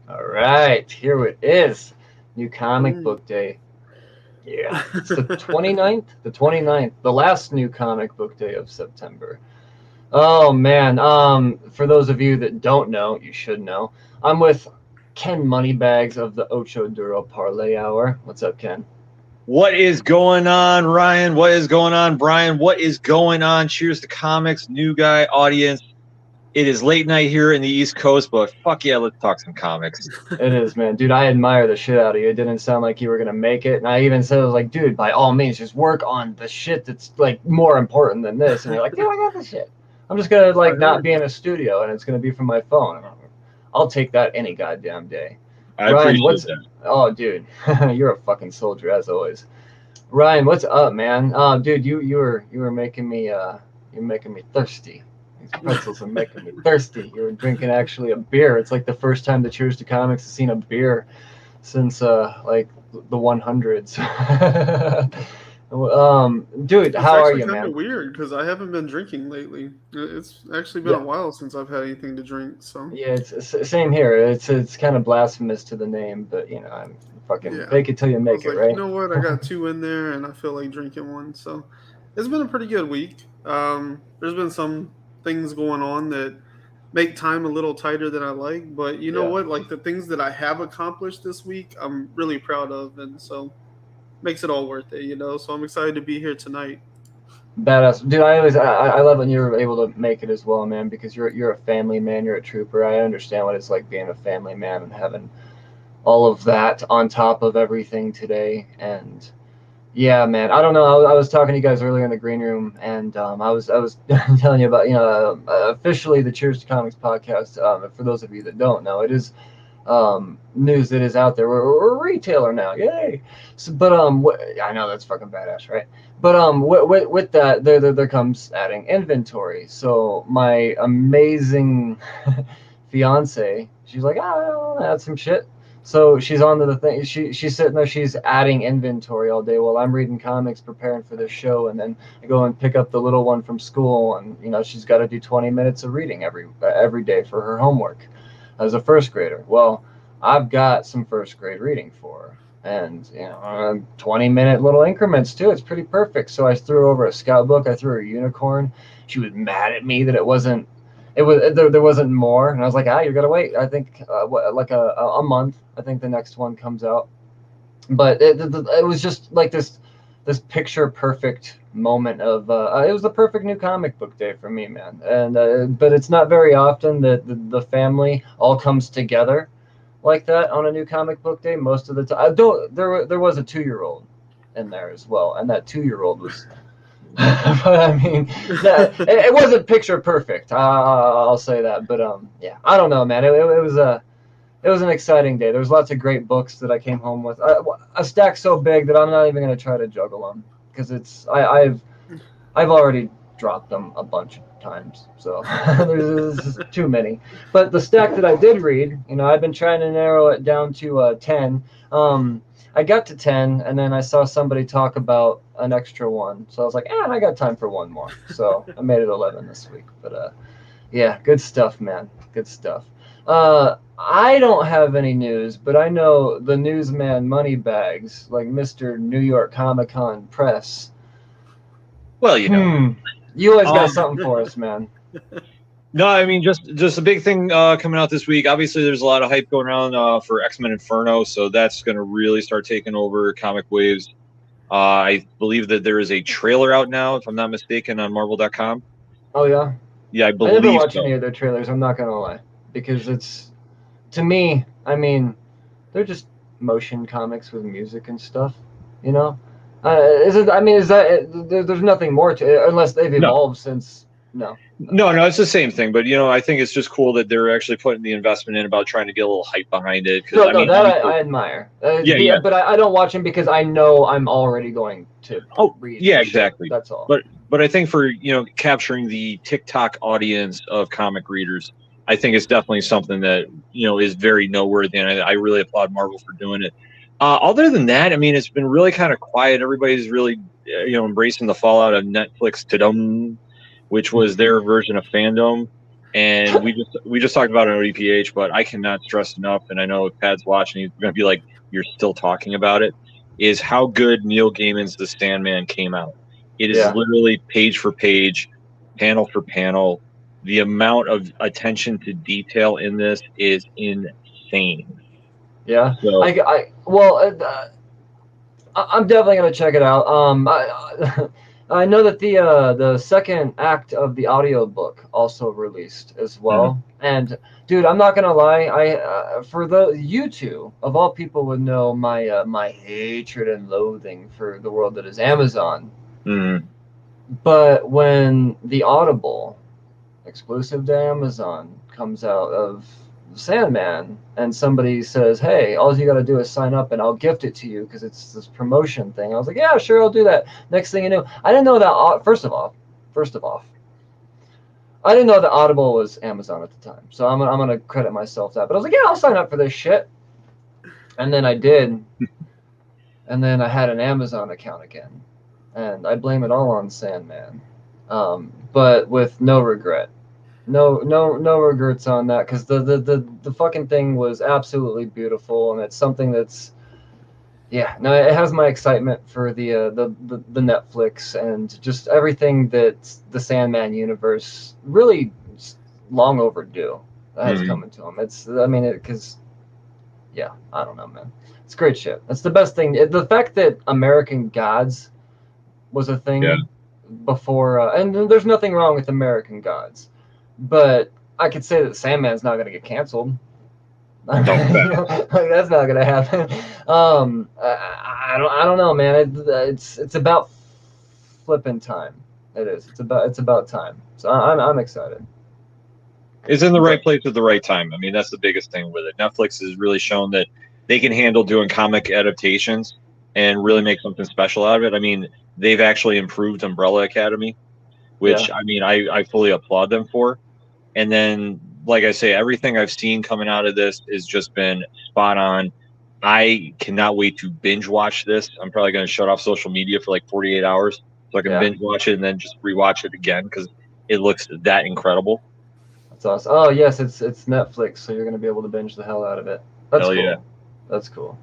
All right, here it is. New comic Mm. book day. Yeah, it's the 29th? The 29th, the last new comic book day of September. Oh man, for those of you that don't know, you should know. I'm with Ken Moneybags of the Ocho Duro Parlay Hour. What's up, Ken? What is going on, Ryan? What is going on, Brian? What is going on? Cheers to comics, new guy audience. It is late night here in the East Coast, but fuck yeah, let's talk some comics. It is, man. Dude, I admire the shit out of you. It didn't sound like you were gonna make it. And I even said, I was like, dude, by all means, just work on the shit that's like more important than this. And you're like, dude, I got the shit. I'm just gonna I like not heard be in you. a studio and it's gonna be from my phone. I'll take that any goddamn day. I Ryan, appreciate what's that. oh dude, you're a fucking soldier as always. Ryan, what's up, man? Dude, you were making me you're making me thirsty. These pretzels are making me thirsty. You were drinking actually a beer. It's like the first time the Cheers to Comics has seen a beer since like the 100s. Dude, It's how are actually you, kind of man? weird because I haven't been drinking lately. It's actually been a Yeah, while since I've had anything to drink. So yeah, it's same here. It's kind of blasphemous to the name, but you know, I'm fucking yeah, fake it till you I make was it, like, you right? know what? I got two in there, and I feel like drinking one. So it's been a pretty good week. There's been some things going on that make time a little tighter than I like, but you know Yeah. what? Like the things that I have accomplished this week, I'm really proud of, and so makes it all worth it. So I'm excited to be here tonight. Badass, dude. I love when you're able to make it as well, man. Because you're a family man. You're a trooper. I understand what it's like being a family man and having all of that on top of everything today. And yeah, man. I don't know. I was talking to you guys earlier in the green room, and I was telling you about officially the Cheers to Comics podcast. For those of you that don't know, it is news that is out there. We're a retailer now, yay! So, but I know that's fucking badass, right? But with that, there comes adding inventory. So my amazing fiance, she's like, I want to add some shit. So she's on to the thing. She's sitting there. She's adding inventory all day while I'm reading comics, preparing for this show, and then I go and pick up the little one from school, and she's got to do 20 minutes of reading every day for her homework as a first grader. Well, I've got some first grade reading for her. And 20-minute little increments too. It's pretty perfect. So I threw over a scout book. I threw her a unicorn. She was mad at me that it wasn't. It was there wasn't more, and I was like, you gotta wait. I think like a month. I think the next one comes out. But it was just like this picture perfect moment of it was the perfect new comic book day for me, man. And but it's not very often that the family all comes together like that on a new comic book day. Most of the time, I don't. There was a 2-year-old in there as well, and that 2-year-old was. But I mean, it wasn't picture perfect. I'll say that. But yeah, I don't know, man. It was a it was an exciting day. There was lots of great books that I came home with. A stack so big that I'm not even going to try to juggle them because I've already dropped them a bunch of times. So there's too many. But the stack that I did read, I've been trying to narrow it down to 10. I got to 10, and then I saw somebody talk about an extra one. So I was like, I got time for one more. So I made it 11 this week. But yeah, good stuff, man. Good stuff. I don't have any news, but I know the newsman Moneybags, like Mr. New York Comic Con Press. Well, You always got Um, something for us, man. no, I mean just a big thing coming out this week. Obviously, there's a lot of hype going around for X-Men Inferno, so that's going to really start taking over comic waves. I believe that there is a trailer out now, if I'm not mistaken, on Marvel.com. Oh yeah, Yeah, I I never believe watch so. any of their trailers. I'm not gonna lie, because it's to me. I mean, they're just motion comics with music and stuff. You know, is it? I mean, is that? There's nothing more to it unless they've No, evolved since. No. no, it's the same thing. But I think it's just cool that they're actually putting the investment in about trying to get a little hype behind it. Because No, I no, mean, that obviously, I admire. yeah, yeah. But I don't watch them because I know I'm already going to Oh, read yeah, the shit. exactly. That's all. But I think for capturing the TikTok audience of comic readers, I think it's definitely something that is very noteworthy, and I really applaud Marvel for doing it. Other than that, I mean, it's been really kind of quiet. Everybody's really embracing the fallout of Netflix Tudum, which was their version of fandom. and we just talked about it on EPH, but I cannot stress enough, and I know if Pat's watching, he's going to be like, "You're still talking about it." Is how good Neil Gaiman's The Sandman came out. It is literally page for page, panel for panel. The amount of attention to detail in this is insane. Yeah. So, I'm definitely gonna check it out. I know that the second act of the audiobook also released as well. And dude, I'm not gonna lie. You two of all people would know my my hatred and loathing for the world that is Amazon. But when the Audible exclusive to Amazon comes out of Sandman, and somebody says, "Hey, all you got to do is sign up, and I'll gift it to you because it's this promotion thing." I was like, "Yeah, sure, I'll do that." Next thing you know, I didn't know that. First of all, I didn't know that Audible was Amazon at the time, so I'm gonna credit myself that. But I was like, "Yeah, I'll sign up for this shit," and then I did, and then I had an Amazon account again, and I blame it all on Sandman, but with no regret. No regrets on that, because the fucking thing was absolutely beautiful, and it's something that's it has my excitement for the Netflix and just everything that the Sandman universe really long overdue has come into them. I don't know, man. It's great shit. That's the best thing. The fact that American Gods was a thing before, and there's nothing wrong with American Gods. But I could say that Sandman's not going to get canceled. Like, that's not going to happen. I don't know, man. It's about flipping time. It is. It's about time. So I'm excited. It's in the right place at the right time. I mean, that's the biggest thing with it. Netflix has really shown that they can handle doing comic adaptations and really make something special out of it. I mean, they've actually improved Umbrella Academy, which I mean, I fully applaud them for. And then, like I say, everything I've seen coming out of this has just been spot on. I cannot wait to binge watch this. I'm probably going to shut off social media for like 48 hours so I can binge watch it and then just rewatch it again because it looks that incredible. That's awesome. Oh, yes, it's Netflix, so you're going to be able to binge the hell out of it. That's cool. Yeah. That's cool.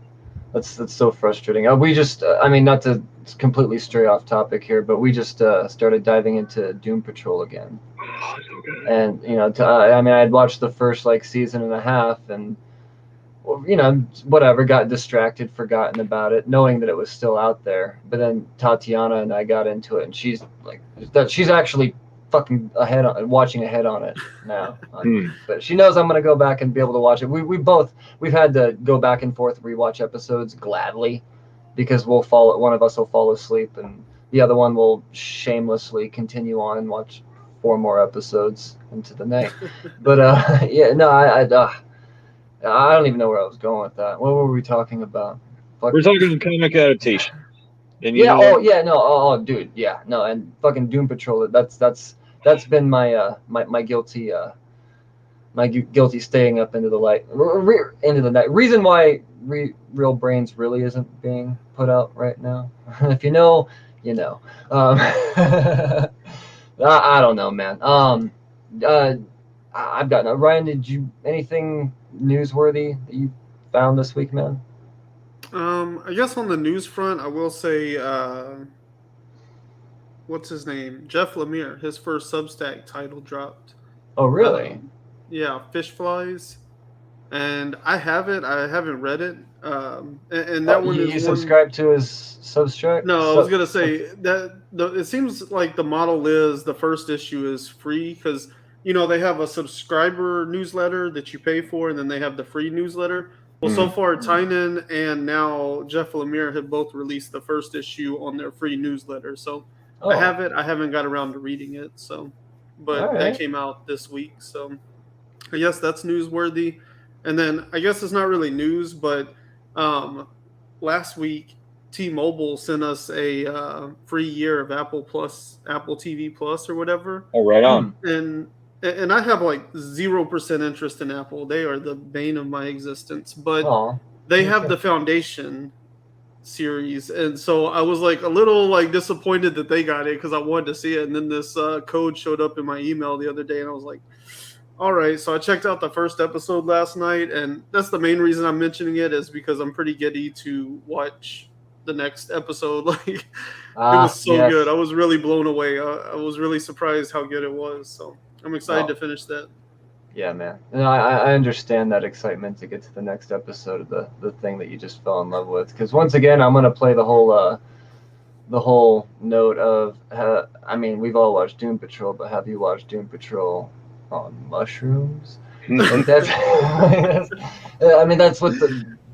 That's so frustrating. We just, I mean, not to completely stray off topic here, but we just started diving into Doom Patrol again. Oh, so good. And, you know, I mean, I'd watched the first, like, season and a half, and, you know, whatever, got distracted, forgotten about it, knowing that it was still out there. But then Tatiana and I got into it, and she's actually fucking watching ahead on it now. But she knows I'm going to go back and be able to watch it. We've had to go back and forth, rewatch episodes gladly, because one of us will fall asleep, and the other one will shamelessly continue on and watch 4 more episodes into the night. But I don't even know where I was going with that. What were we talking about? We're talking comic adaptation. And dude, yeah, no, and fucking Doom Patrol. That's been my guilty guilty staying up into the light, into the night. Reason why Real Brains really isn't being put out right now. If you know, you know. I don't know, man. I've got Ryan. Did you anything newsworthy that you found this week, man? I guess on the news front, I will say, what's his name? Jeff Lemire. His first Substack title dropped. Oh, really? Yeah, Fish Flies. And I have it. I haven't read it. And that one is. You subscribe to his Substack? No, I was gonna say that it seems like the model is the first issue is free because they have a subscriber newsletter that you pay for, and then they have the free newsletter. Well, so far, Tynan and now Jeff Lemire have both released the first issue on their free newsletter. So I have it. I haven't got around to reading it. But that came out this week. So I guess that's newsworthy. And then I guess it's not really news, but last week T-Mobile sent us a free year of Apple TV Plus or whatever. Oh, right on. And I have like 0% interest in Apple. They are the bane of my existence. But they have the Foundation series, and so I was like a little like disappointed that they got it because I wanted to see it. And then this code showed up in my email the other day, and I was like, All right, so I checked out the first episode last night, and that's the main reason I'm mentioning it is because I'm pretty giddy to watch the next episode. Like, it was so good. Yes. I was really blown away. I was really surprised how good it was. So I'm excited to finish that. Yeah, man. No, I understand that excitement to get to the next episode of the thing that you just fell in love with. Because once again, I'm gonna play the whole note of. I mean, we've all watched Doom Patrol, but have you watched Doom Patrol on mushrooms? Like that's. I mean, that's what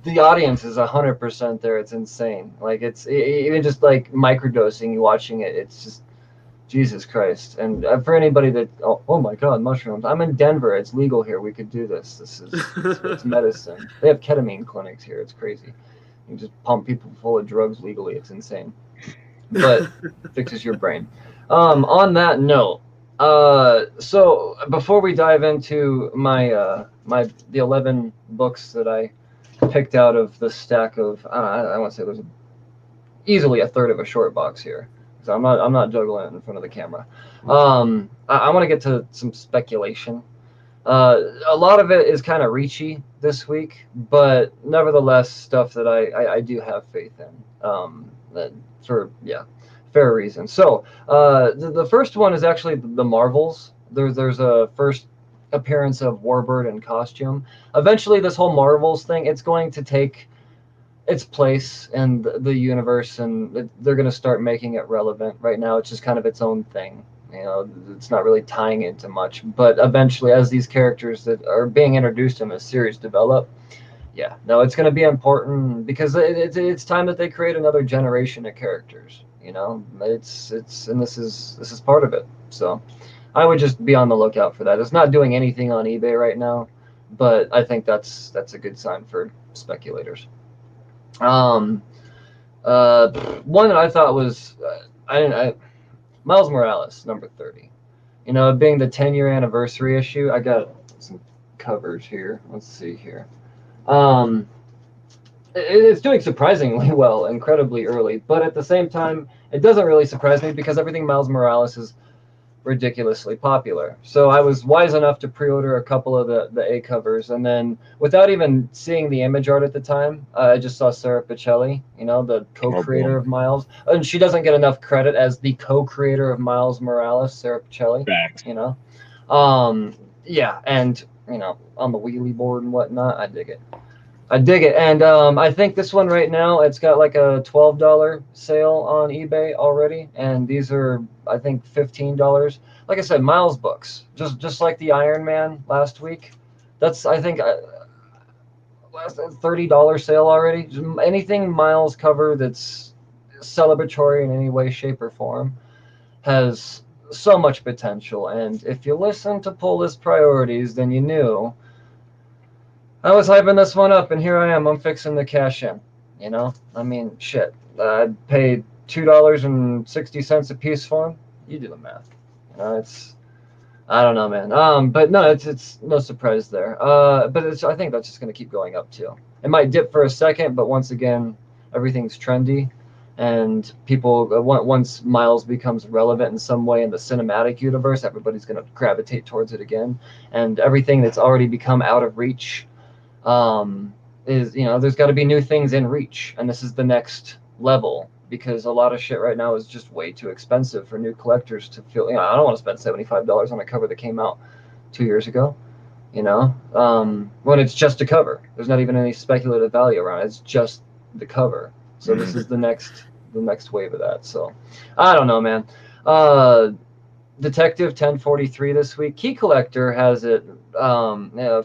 the audience is 100% there. It's insane. Like it's even just like microdosing, you watching it. It's just. Jesus Christ. And for anybody that, oh my God, mushrooms. I'm in Denver. It's legal here. We could do this. It's medicine. They have ketamine clinics here. It's crazy. You just pump people full of drugs legally. It's insane. But fixes your brain. On that note, so before we dive into the 11 books that I picked out of the stack of, I want to say there's easily a third of a short box here. So I'm not juggling it in front of the camera. I want to get to some speculation. A lot of it is kind of reachy this week, but nevertheless stuff that I do have faith in. For fair reason. So the first one is actually the Marvels. There's a first appearance of Warbird in costume. Eventually, this whole Marvels thing, it's going to take its place in the universe, and they're going to start making it relevant. Right now, it's just kind of its own thing. You know, it's not really tying into much. But eventually, as these characters that are being introduced in this series develop, it's going to be important because it's time that they create another generation of characters. You know, it's and this is part of it. So I would just be on the lookout for that. It's not doing anything on eBay right now, but I think that's a good sign for speculators. One that I thought was Miles Morales, number 30. You know, being the 10-year anniversary issue, I got some covers here. Let's see here. It's doing surprisingly well, incredibly early, but at the same time, it doesn't really surprise me because everything Miles Morales is ridiculously popular. So I was wise enough to pre-order a couple of the A covers, and then without even seeing the image art at the time, I just saw Sarah Pichelli, you know, the co-creator of Miles, and she doesn't get enough credit as the co-creator of Miles Morales, Sarah Pichelli. Facts. You know, and you know, on the wheelie board and whatnot, I dig it. And I think this one right now, it's got like a $12 sale on eBay already, and these are, I think, $15. Like I said, Miles books, just like the Iron Man last week. That's, I think, last $30 sale already. Anything Miles cover that's celebratory in any way, shape, or form has so much potential. And if you listen to Pull List Priorities, then you knew I was hyping this one up, and here I am. I'm fixing the cash in. You know, I mean, shit. I paid $2.60 a piece for them. You do the math. You know, I don't know, man. But no, it's no surprise there. But I think that's just gonna keep going up too. It might dip for a second, but once again, everything's trendy, and people once Miles becomes relevant in some way in the cinematic universe, everybody's gonna gravitate towards it again, and everything that's already become out of reach. Is, you know, there's got to be new things in reach, and this is the next level because a lot of shit right now is just way too expensive for new collectors to feel. You know, I don't want to spend $75 on a cover that came out 2 years ago. You know, when it's just a cover, there's not even any speculative value around it. It's just the cover. So this is the next wave of that. So I don't know, man. Detective 1043 this week. Key Collector has it.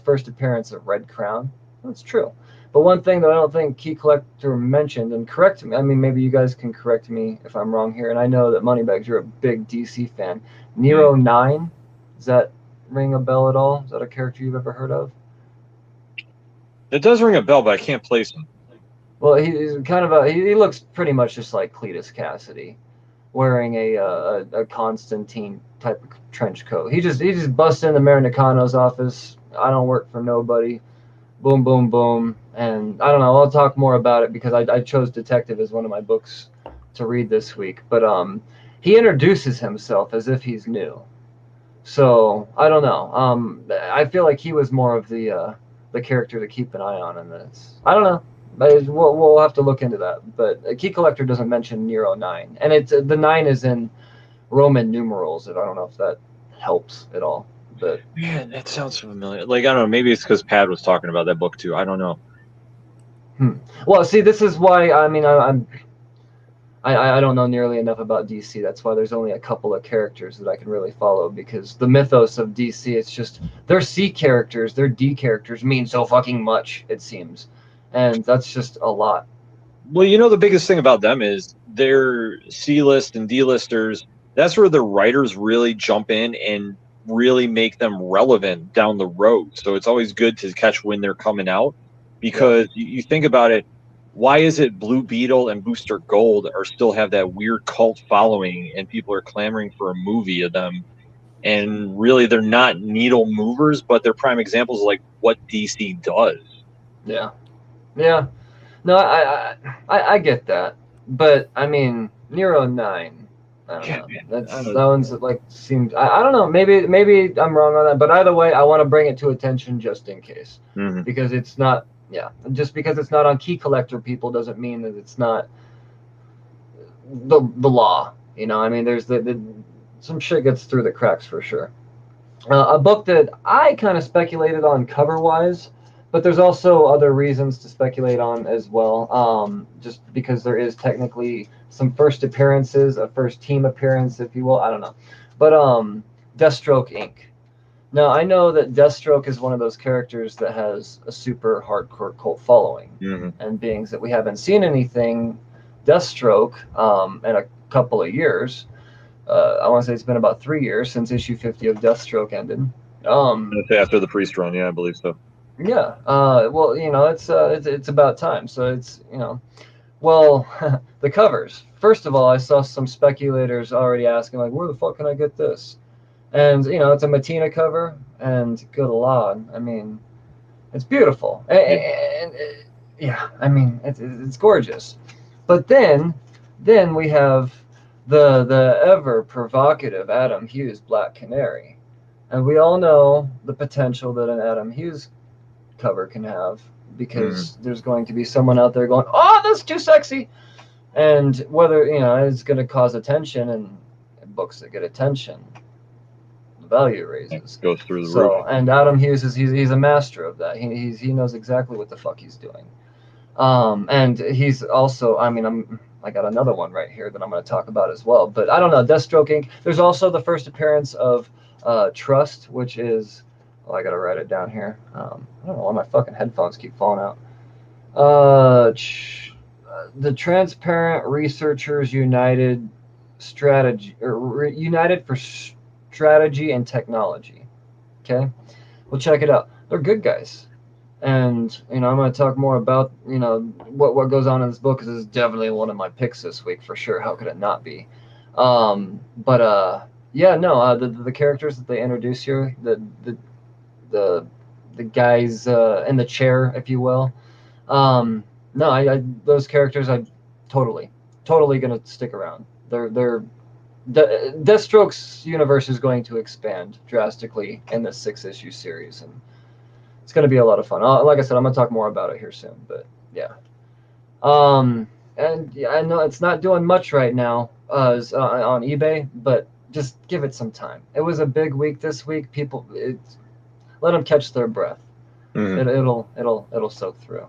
First appearance of Red Crown. That's true. But one thing that I don't think Key Collector mentioned, and correct me, I mean, maybe you guys can correct me if I'm wrong here, and I know that Moneybags, you're a big DC fan. Nero 9, does that ring a bell at all? Is that a character you've ever heard of? It does ring a bell, but I can't place him. Well, he's kind of he looks pretty much just like Cletus Cassidy, wearing a Constantine type of trench coat. He just busts in the Mayor Nakano's office. I don't work for nobody. Boom, boom, boom. And I don't know. I'll talk more about it because I chose Detective as one of my books to read this week. But he introduces himself as if he's new. So I don't know. I feel like he was more of the character to keep an eye on in this. I don't know. But we'll have to look into that. But Key Collector doesn't mention Nero 9, and it's the 9 is in Roman numerals. And I don't know if that helps at all. But Man, that sounds familiar. Like, I don't know. Maybe it's because Pad was talking about that book too. I don't know. Well, see, this is why I don't know nearly enough about DC. That's why there's only a couple of characters that I can really follow, because the mythos of DC, it's just their C characters, their D characters mean so fucking much, it seems, and that's just a lot. Well, the biggest thing about them is their C-list and D-listers. That's where the writers really jump in and really make them relevant down the road. So it's always good to catch when they're coming out, because you think about it. Why is it Blue Beetle and Booster Gold are still have that weird cult following, and people are clamoring for a movie of them? And really, they're not needle movers, but they're prime examples of like what DC does. Yeah. No, I get that, but I mean, Nero 9. I don't know. That one's like seems. I don't know. Maybe I'm wrong on that, but either way, I want to bring it to attention just in case, because it's not. Yeah, just because it's not on Key Collector, people doesn't mean that it's not the law. I mean, there's some shit gets through the cracks for sure. A book that I kind of speculated on cover wise, but there's also other reasons to speculate on as well. Just because there is technically some first appearances, a first team appearance, if you will. I don't know, but Deathstroke Inc. Now, I know that Deathstroke is one of those characters that has a super hardcore cult following. And being that we haven't seen anything Deathstroke in a couple of years, I want to say it's been about 3 years since issue 50 of Deathstroke ended. After the priest run, yeah, I believe so. Yeah, well, it's about time. So it's, well, the covers. First of all, I saw some speculators already asking, like, where the fuck can I get this? And, it's a Matina cover, and good Lord, I mean, it's beautiful. And yeah, I mean, it's gorgeous. But then we have the ever provocative Adam Hughes Black Canary. And we all know the potential that an Adam Hughes cover can have, because there's going to be someone out there going, oh, that's too sexy. And whether, it's going to cause attention, and books that get attention, value raises, goes through the roof. And Adam Hughes he's a master of that. He knows exactly what the fuck he's doing. And he's also, I mean, I got another one right here that I'm going to talk about as well. But I don't know, Deathstroke Inc. There's also the first appearance of Trust, which is, I got to write it down here. I don't know why my fucking headphones keep falling out. The Transparent Researchers United Strategy, or United for Strategy and Technology. Okay, well, check it out. They're good guys, and I'm going to talk more about what goes on in this book, because it's definitely one of my picks this week for sure. How could it not be? Yeah, no, the characters that they introduce here, the guys in the chair, if you will. No, those characters, I totally gonna stick around. Deathstroke's universe is going to expand drastically in this 6-issue series, and it's going to be a lot of fun. Like I said, I'm going to talk more about it here soon, but yeah. And yeah, I know it's not doing much right now on eBay, but just give it some time. It was a big week this week. People, let them catch their breath. It'll soak through.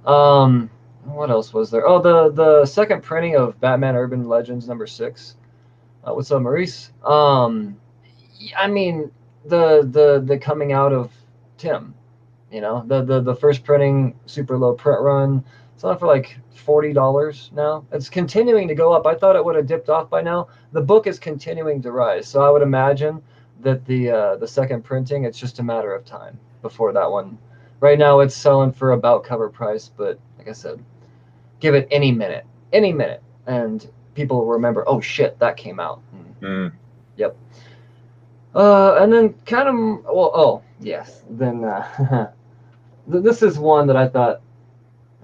What else was there? Oh, the second printing of Batman Urban Legends #6. What's up, Maurice? I mean, the coming out of Tim, the first printing, super low print run. It's on for like $40 now. It's continuing to go up. I thought it would have dipped off by now. The book is continuing to rise, so I would imagine that the second printing, it's just a matter of time before that one. Right now, it's selling for about cover price, but like I said, give it any minute, and people will remember, oh shit, that came out. Yep. And then kind of, well, oh yes, then this is one that I thought,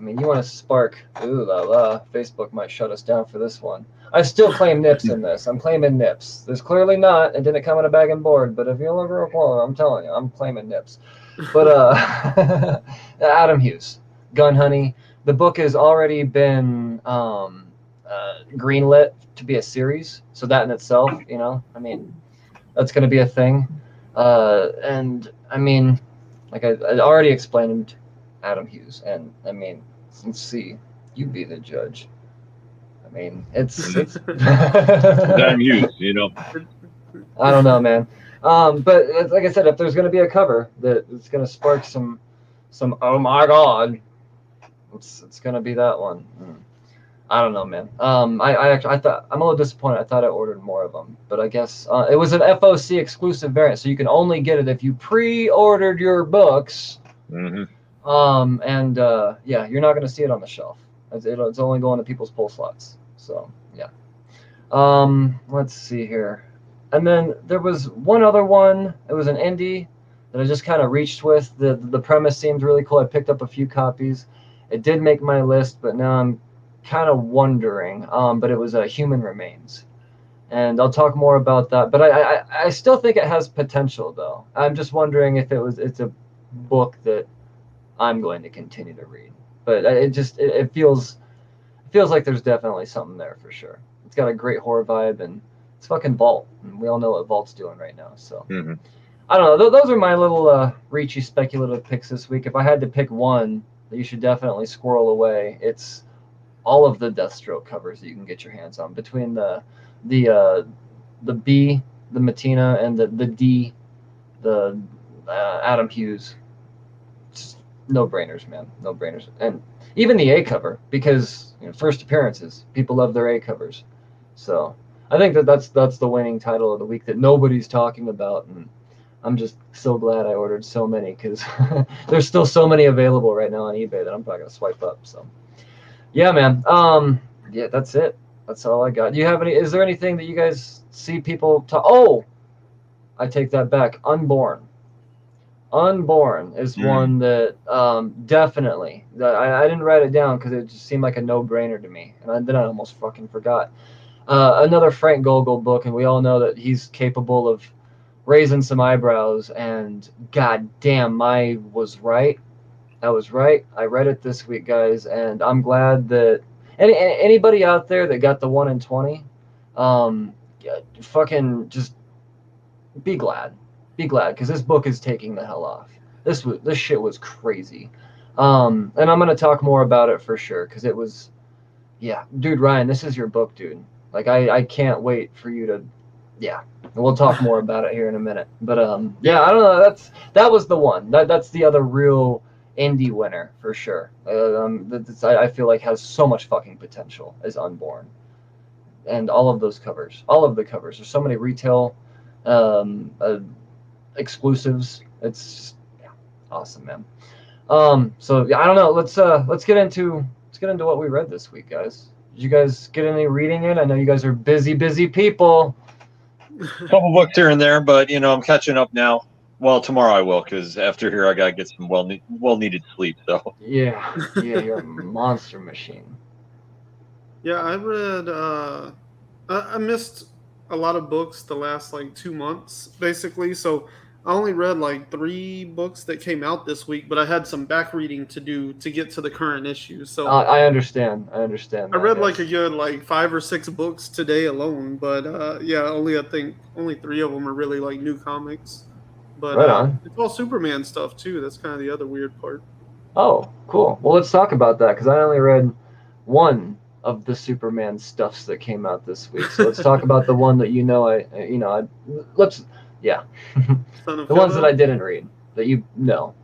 I mean, you want to spark, ooh la la, Facebook might shut us down for this one. I still claim nips in this. I'm claiming nips. There's clearly not, it didn't come in a bag and board, but if you look real close, I'm telling you, I'm claiming nips. But Adam Hughes, Gun Honey. The book has already been greenlit to be a series, so that in itself, you know, I mean, that's going to be a thing. And I mean, like I already explained Adam Hughes, and I mean, let's see, you be the judge. I mean, it's Adam Hughes, you know. I don't know, man. But like I said, if there's going to be a cover that it's going to spark some oh my god, it's going to be that one. I don't know, man. I thought I'm a little disappointed. I thought I ordered more of them, but I guess it was an FOC exclusive variant, so you can only get it if you pre-ordered your books. Mm-hmm. Yeah, you're not going to see it on the shelf. It's only going to people's pull slots. So yeah. Let's see here. And then there was one other one. It was an indie that I just kind of reached with. The premise seemed really cool. I picked up a few copies. It did make my list, but now I'm kind of wondering. But it was Human Remains, and I'll talk more about that. But I still think it has potential, though. I'm just wondering if it's a book that I'm going to continue to read. But it feels like there's definitely something there for sure. It's got a great horror vibe, and it's fucking Vault, and we all know what Vault's doing right now. So I don't know. Those are my little reachy speculative picks this week. If I had to pick one that you should definitely squirrel away, it's all of the Deathstroke covers that you can get your hands on. Between the B, the Matina, and the D, the Adam Hughes. Just no-brainers, man. No-brainers. And even the A cover, because first appearances, people love their A covers. So I think that's the winning title of the week that nobody's talking about, and I'm just so glad I ordered so many, because there's still so many available right now on eBay that I'm probably gonna swipe up. So yeah, man. Yeah, that's it. That's all I got. Do you have any? Is there anything that you guys see people talk? Oh, I take that back. Unborn. Unborn is one that definitely that I didn't write it down because it just seemed like a no-brainer to me, and then I almost fucking forgot. Another Frank Gogol book, and we all know that he's capable of raising some eyebrows. And god damn, I was right. I was right. I read it this week, guys, and I'm glad that anybody out there that got the 1 in 20, fucking just be glad. Be glad, because this book is taking the hell off. This shit was crazy. And I'm gonna talk more about it for sure, because it was, yeah, dude, Ryan, this is your book, dude. Like I can't wait for you to, yeah. We'll talk more about it here in a minute. But yeah, I don't know. That was the one. That's the other real indie winner for sure. I feel like has so much fucking potential as Unborn, and all of those covers, all of the covers. There's so many retail exclusives. It's just, yeah, awesome, man. So yeah, I don't know. Let's get into what we read this week, guys. Did you guys get any reading in? I know you guys are busy people. A couple books here and there, but I'm catching up now. Well, tomorrow I will, because after here I gotta get some well needed sleep. So yeah, you're a monster machine. Yeah, I read. I missed a lot of books the last 2 months, basically. So I only read 3 books that came out this week, but I had some back reading to do to get to the current issue. So I understand. I read a good 5 or 6 books today alone, but yeah, I think only 3 of them are really new comics. But right on. It's all Superman stuff too. That's kind of the other weird part. Oh, cool. Well, let's talk about that, because I only read one of the Superman stuffs that came out this week. So let's talk about the one that let's yeah. The ones that I didn't read that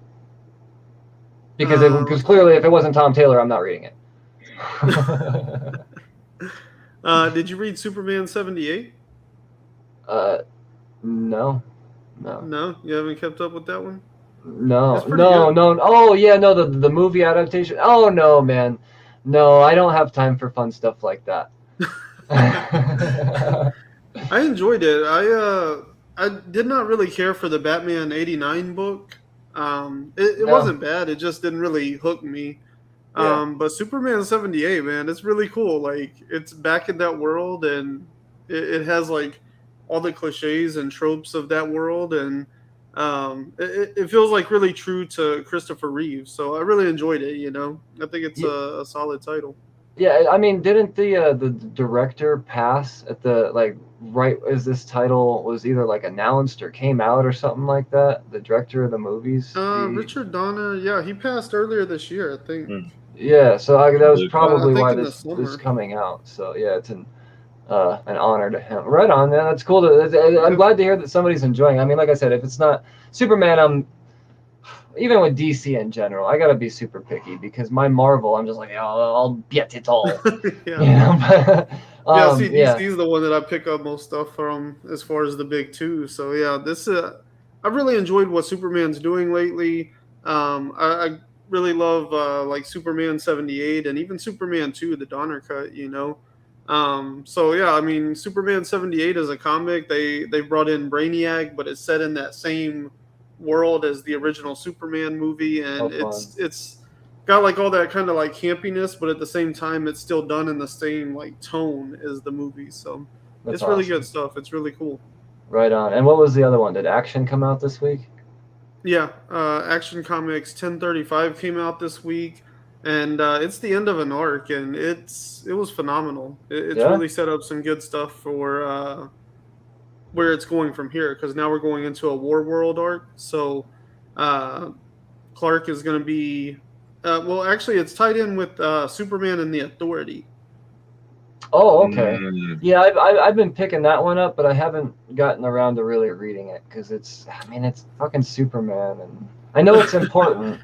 because clearly if it wasn't Tom Taylor, I'm not reading it. Did you read Superman 78? No. No, you haven't kept up with that one? No. Oh yeah, no, the movie adaptation. Oh no, man. No, I don't have time for fun stuff like that. I enjoyed it. I did not really care for the Batman '89 book. It wasn't bad. It just didn't really hook me. Yeah. But Superman 78, man, it's really cool. Like, it's back in that world, and it has like all the cliches and tropes of that world, and it feels like really true to Christopher Reeve. So I really enjoyed it. I think it's Yeah. a solid title. Yeah, I mean, didn't the director pass at the like right as this title was either like announced or came out or something like that? The director of the movies. Richard Donner, yeah, he passed earlier this year, I think. Yeah, so that was I probably think why in the this summer. is coming out. So yeah, it's an honor to him. Right on, man. That's cool. I'm glad to hear that somebody's enjoying. I mean, like I said, if it's not Superman, even with DC in general, I gotta be super picky because my Marvel, I'm just like, I'll get it all. Yeah. Yeah. See, Yeah. DC is the one that I pick up most stuff from as far as the big two. So yeah, this I've really enjoyed what Superman's doing lately. I really love like Superman 78 and even Superman 2, the Donner cut. So yeah, I mean, Superman 78 is a comic. They brought in Brainiac, but it's set in that same world as the original Superman movie, and it's got like all that kind of like campiness, but at the same time it's still done in the same like tone as the movie. So it's really good stuff. It's really cool. Right on. And what was the other one? Did Action come out this week? Yeah, Action Comics 1035 came out this week, and it's the end of an arc, and it was phenomenal. It's really set up some good stuff for where it's going from here, because now we're going into a War World arc. So Clark is going to be well, actually, it's tied in with Superman and the Authority. Oh, okay. Yeah, I've been picking that one up, but I haven't gotten around to really reading it because it's fucking Superman, and I know it's important,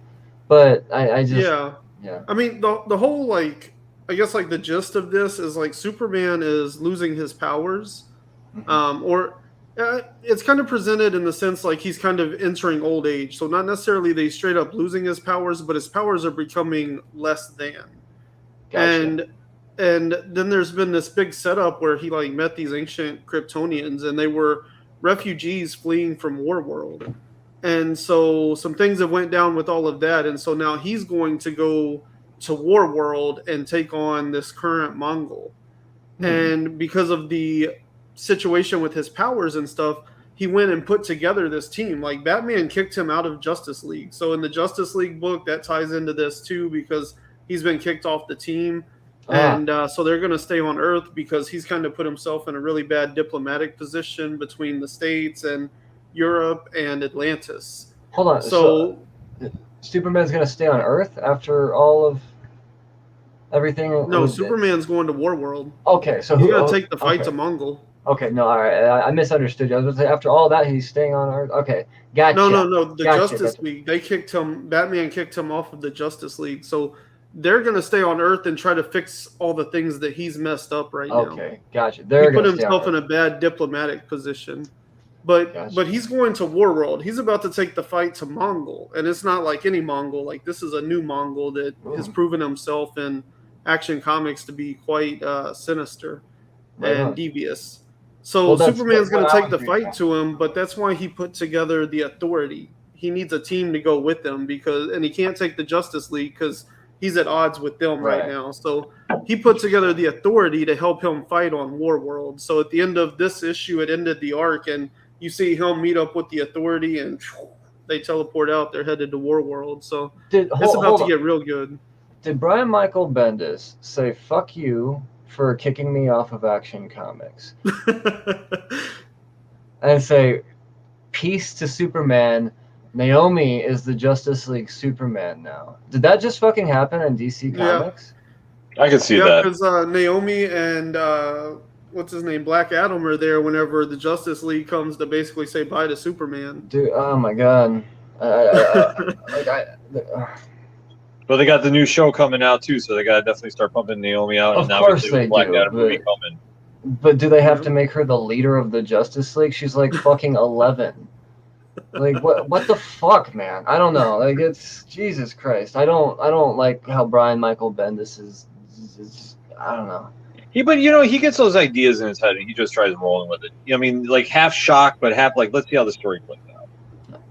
but I just yeah. I mean, the whole like, I guess like the gist of this is like Superman is losing his powers, or it's kind of presented in the sense like he's kind of entering old age. So not necessarily that he's straight up losing his powers, but his powers are becoming less than. Gotcha. And then there's been this big setup where he like met these ancient Kryptonians, and they were refugees fleeing from Warworld. And so some things have went down with all of that, and so now he's going to go to Warworld and take on this current Mongol. And because of the situation with his powers and stuff, he went and put together this team. Like Batman kicked him out of Justice League. So in the Justice League book, that ties into this too, because he's been kicked off the team. And so they're going to stay on Earth because he's kind of put himself in a really bad diplomatic position between the States and Europe and Atlantis. Hold on. So Superman's going to stay on Earth after all of everything? No, Superman's going to Warworld. Okay, so he's going to take the fight to Mongol. Okay, no, all right. I misunderstood you. I was going to say, after all that, he's staying on Earth? Okay, gotcha. No. The Justice League, they kicked him, Batman kicked him off of the Justice League. So they're going to stay on Earth and try to fix all the things that he's messed up right now. Okay, gotcha. He put himself in a bad diplomatic position. But he's going to Warworld. He's about to take the fight to Mongol. And it's not like any Mongol. Like, this is a new Mongol that has proven himself in Action Comics to be quite sinister and devious. So Superman's going to take the fight to him, but that's why he put together the Authority. He needs a team to go with him, and he can't take the Justice League because he's at odds with them right now. So he put together the Authority to help him fight on Warworld. So at the end of this issue, it ended the arc, and you see him meet up with the Authority, and they teleport out. They're headed to Warworld. So it's about to get real good. Did Brian Michael Bendis say, "Fuck you for kicking me off of Action Comics," and say, "Peace to Superman. Naomi is the Justice League Superman now"? Did that just fucking happen in DC Comics? I can see that. Because Naomi and what's his name, Black Adam, are there whenever the Justice League comes to basically say bye to Superman. Dude, oh my god. But they got the new show coming out too, so they got to definitely start pumping Naomi out. Of course they Black do. Adam movie coming. But do they have to make her the leader of the Justice League? She's like fucking 11. Like what the fuck, man? I don't know. Like, it's Jesus Christ. I don't like how Brian Michael Bendis is I don't know. But he gets those ideas in his head and he just tries rolling with it. I mean, like half shocked, but half like, let's see how the story plays out.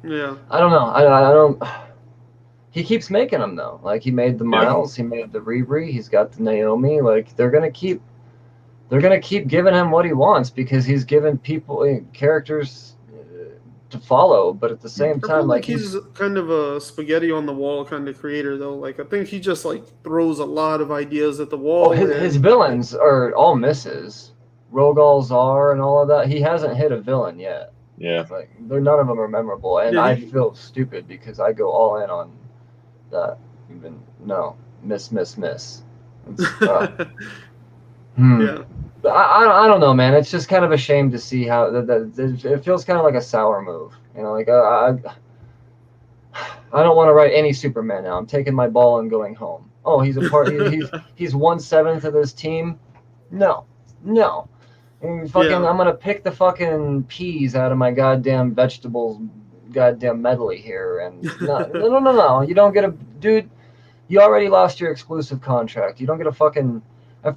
Yeah. I don't know. I don't. he keeps making them though. Like he made the Miles, he made the Riri, he's got the Naomi. Like they're gonna keep giving him what he wants because he's given people characters to follow. But at the same I time, feel like he's kind of a spaghetti on the wall kind of creator though. Like I think he just like throws a lot of ideas at the wall. oh, his villains are all misses. Rogal Zar and all of that. He hasn't hit a villain yet. Yeah. Like none of them are memorable, and I feel stupid because I go all in on that. Even no, miss. Yeah. I don't know, man. It's just kind of a shame to see how it feels kind of like a sour move. You know, like I don't want to write any Superman now. I'm taking my ball and going home. Oh, he's a part. he's 1/7 of this team. No. And fucking, I'm gonna pick the fucking peas out of my goddamn vegetables, goddamn medley here, and no. You don't get a dude. You already lost your exclusive contract. You don't get a fucking. If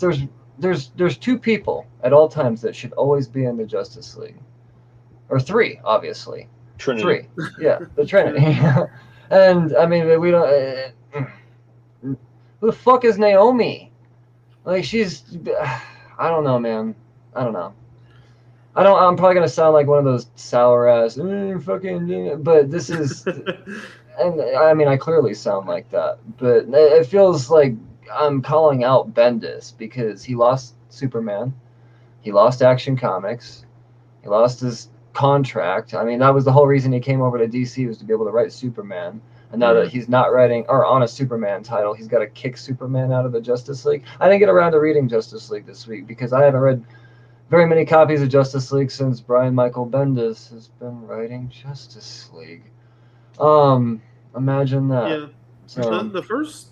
there's two people at all times that should always be in the Justice League, or three, obviously. Trinity. 3, yeah, the Trinity. And I mean, we don't. Who the fuck is Naomi? Like she's. I don't know, man. I don't know. I'm probably gonna sound like one of those sour ass fucking. But this is. And I mean, I clearly sound like that, but it feels like I'm calling out Bendis because he lost Superman, he lost Action Comics, he lost his contract. I mean, that was the whole reason he came over to DC was to be able to write Superman. And now that he's not writing or on a Superman title, he's got to kick Superman out of the Justice League. I didn't get around to reading Justice League this week because I haven't read very many copies of Justice League since Brian Michael Bendis has been writing Justice League. Imagine that. Yeah. So, The first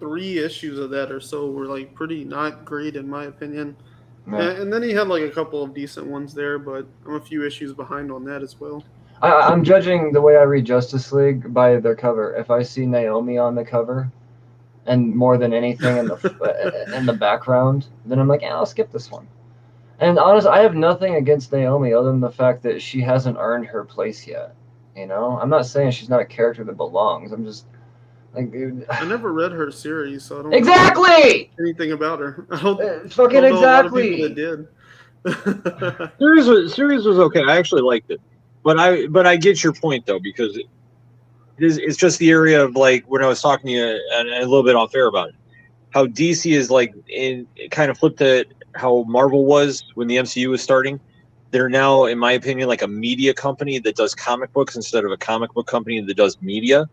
3 issues of that or so were like pretty not great in my opinion. yeah. And then he had like a couple of decent ones there, but I'm a few issues behind on that as well. I'm judging the way I read Justice League by their cover. If I see Naomi on the cover, and more than anything in the in the background, then I'm like, I'll skip this one. And honestly, I have nothing against Naomi other than the fact that she hasn't earned her place yet. You know, I'm not saying she's not a character that belongs. I'm just like, dude. I never read her series, so I don't exactly know anything about her. I don't fucking know exactly. a lot of people that did. Series was okay. I actually liked it, but I get your point though because it's just the area of like when I was talking to you and a little bit unfair about it, how DC is like in kind of flipped to how Marvel was when the MCU was starting. They're now, in my opinion, like a media company that does comic books instead of a comic book company that does media.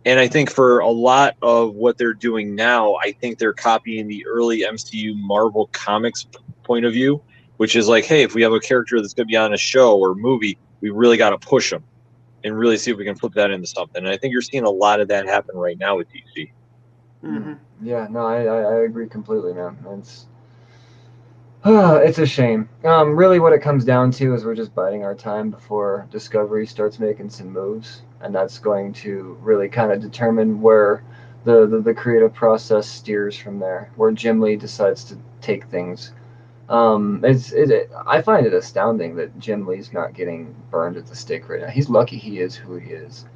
And I think for a lot of what they're doing now, I think they're copying the early MCU Marvel Comics point of view, which is like, hey, if we have a character that's going to be on a show or movie, we really got to push them and really see if we can flip that into something. And I think you're seeing a lot of that happen right now with DC. Mm-hmm. Yeah, no, I agree completely, man. It's a shame. Really what it comes down to is we're just biding our time before Discovery starts making some moves, and that's going to really kind of determine where the creative process steers from there, where Jim Lee decides to take things. I find it astounding that Jim Lee's not getting burned at the stake right now. He's lucky he is who he is.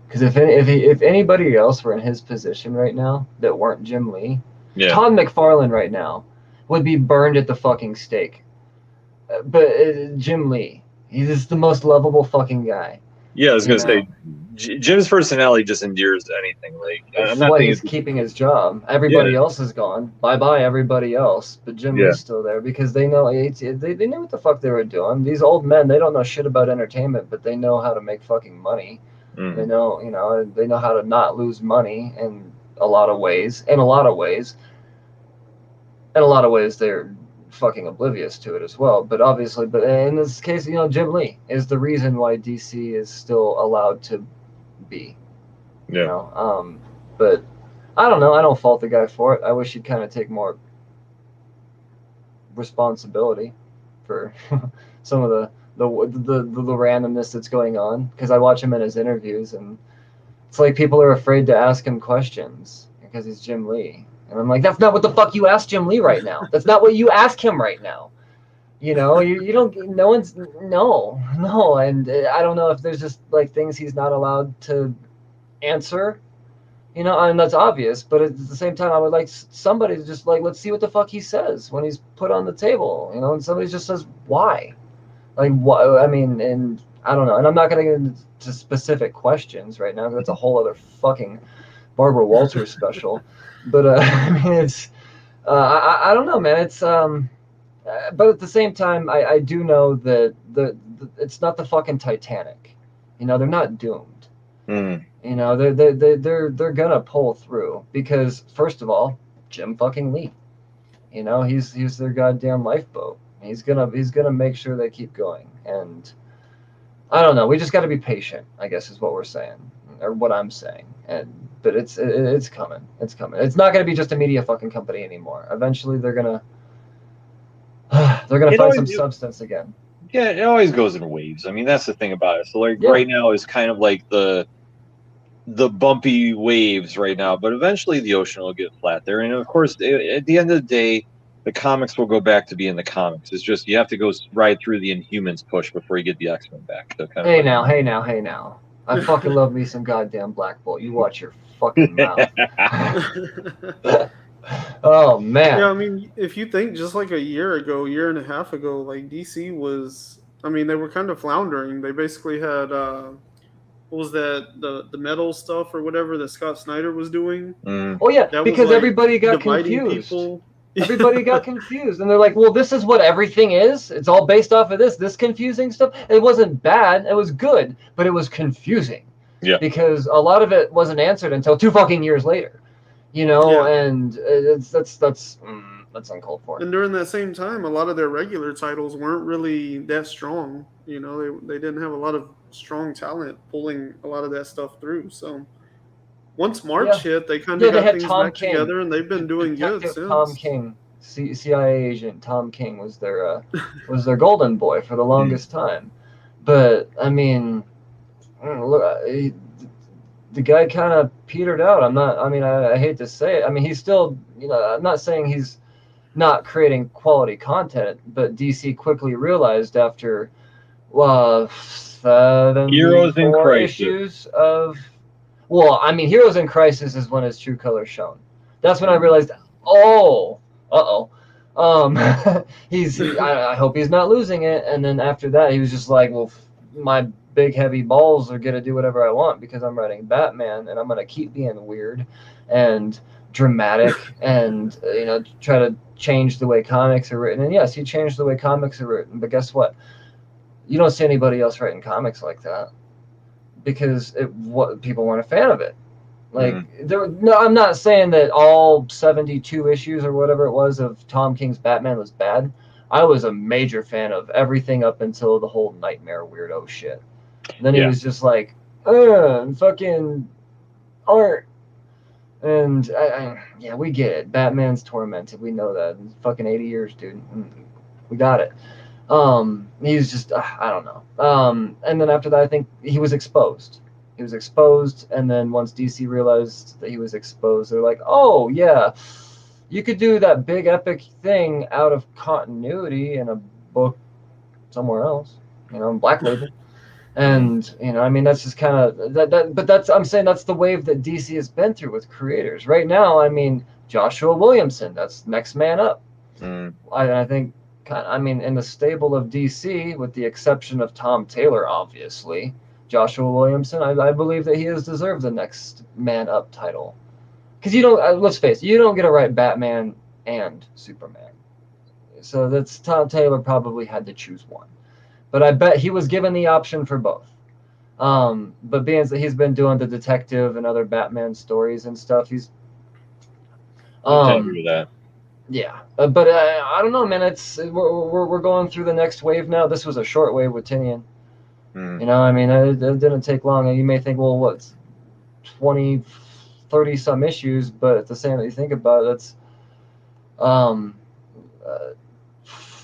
Because if anybody else were in his position right now that weren't Jim Lee, Todd McFarlane right now would be burned at the fucking stake. But Jim Lee, he's just the most lovable fucking guy. Yeah, I was gonna say, Jim's personality just endears anything. Like, I'm not he's keeping his job. Everybody else is gone. Bye, everybody else. But Jim Lee's still there because they know they knew what the fuck they were doing. These old men, they don't know shit about entertainment, but they know how to make fucking money. They know, they know how to not lose money in a lot of ways. In a lot of ways, they're fucking oblivious to it as well. But obviously, but in this case, Jim Lee is the reason why DC is still allowed to be. But I don't know. I don't fault the guy for it. I wish he'd kind of take more responsibility for some of the randomness that's going on, because I watch him in his interviews and it's like people are afraid to ask him questions because he's Jim Lee, and I'm like, that's not what the fuck you ask Jim Lee right now. That's not what you ask him right now. You don't, no one's, no, and I don't know if there's just like things he's not allowed to answer, You know, and that's obvious, but at the same time, I would like somebody to just like, let's see what the fuck he says when he's put on the table, you know, and somebody just says, why? Like, what? I mean, and I don't know. And I'm not going to get into specific questions right now. That's a whole other fucking Barbara Walters special. But, I mean, it's, I don't know, man. It's, but at the same time, I do know that it's not the fucking Titanic. You know, they're not doomed. Mm. You know, they're gonna pull through because first of all, Jim fucking Lee. You know, he's their goddamn lifeboat. He's gonna make sure they keep going. And I don't know. We just got to be patient, I guess, is what we're saying, or what I'm saying. But it's coming. It's coming. It's not gonna be just a media fucking company anymore. Eventually, they're gonna find some substance again. Yeah, it always goes in waves. I mean, that's the thing about it. So like Yeah. right now is kind of like the bumpy waves right now, but eventually the ocean will get flat there. And of course, at the end of the day, the comics will go back to being the comics. It's just you have to go right through the Inhumans push before you get the X-Men back. So kind of Hey now. I fucking love me some goddamn Black Bolt. You watch your fucking mouth. Oh man. Yeah, I mean, if you think just like a year and a half ago, like DC was, I mean, they were kind of floundering. They basically had what was that, the metal stuff or whatever that Scott Snyder was doing. Oh yeah, That because was, like, everybody got dividing confused. people. Everybody got confused, and they're like, "Well, this is what everything is. It's all based off of this confusing stuff." It wasn't bad; it was good, but it was confusing. Yeah. Because a lot of it wasn't answered until 2 fucking years later. You know, Yeah. and that's uncalled for. And during that same time, a lot of their regular titles weren't really that strong. You know, they didn't have a lot of strong talent pulling a lot of that stuff through. So once March hit, they kind of they got had things Tom back King. together, and they've been doing good Detective since. Tom King, CIA agent Tom King was their golden boy for the longest time. But I mean, look, the guy kind of petered out. I hate to say it. I mean, he's still, you know, I'm not saying he's not creating quality content, but DC quickly realized after 74 issues of, well, I mean, Heroes in Crisis is when his true colors shown. That's when I realized, I hope he's not losing it. And then after that, he was just like, well, my big heavy balls are gonna do whatever I want because I'm writing Batman, and I'm gonna keep being weird and dramatic and try to change the way comics are written. And yes, he changed the way comics are written, but guess what? You don't see anybody else writing comics like that because people weren't a fan of it. Like, I'm not saying that all 72 issues or whatever it was of Tom King's Batman was bad. I was a major fan of everything up until the whole Nightmare weirdo shit. And then he was just like, fucking art. And we get it. Batman's tormented. We know that. Fucking 80 years, dude. We got it. He's just, I don't know. And then after that, I think he was exposed. And then once DC realized that he was exposed, they're like, oh, yeah, you could do that big epic thing out of continuity in a book somewhere else, Black Label. And, I mean, that's just kind of, but I'm saying that's the wave that DC has been through with creators. Right now, I mean, Joshua Williamson, that's next man up. I think, in the stable of DC, with the exception of Tom Taylor, obviously, Joshua Williamson, I believe that he has deserved the next man up title. Because let's face it, you don't get to write Batman and Superman. So that's Tom Taylor probably had to choose one. But I bet he was given the option for both. But being that he's been doing the detective and other Batman stories and stuff, he's... I agree with that. Yeah, but I don't know, man. We're going through the next wave now. This was a short wave with Tinian. It didn't take long. And you may think, well, what's 20, 30 some issues, but at the same time, you think about it, that's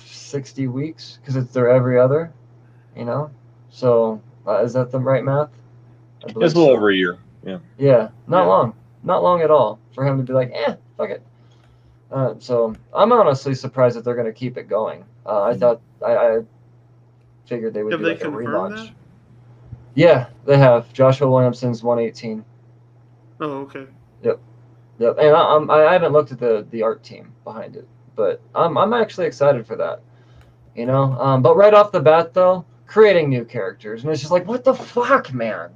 60 weeks because they're every other, So is that the right math? It's a little over a year. Yeah, not long at all for him to be like, fuck it. So I'm honestly surprised that they're going to keep it going. I thought I figured they would do like a relaunch. That? Yeah, they have. Joshua Williamson's 118. Oh, okay. Yep. Yep. And I haven't looked at the art team behind it, but I'm actually excited for that. You know. But right off the bat, though, creating new characters, and it's just like, what the fuck, man?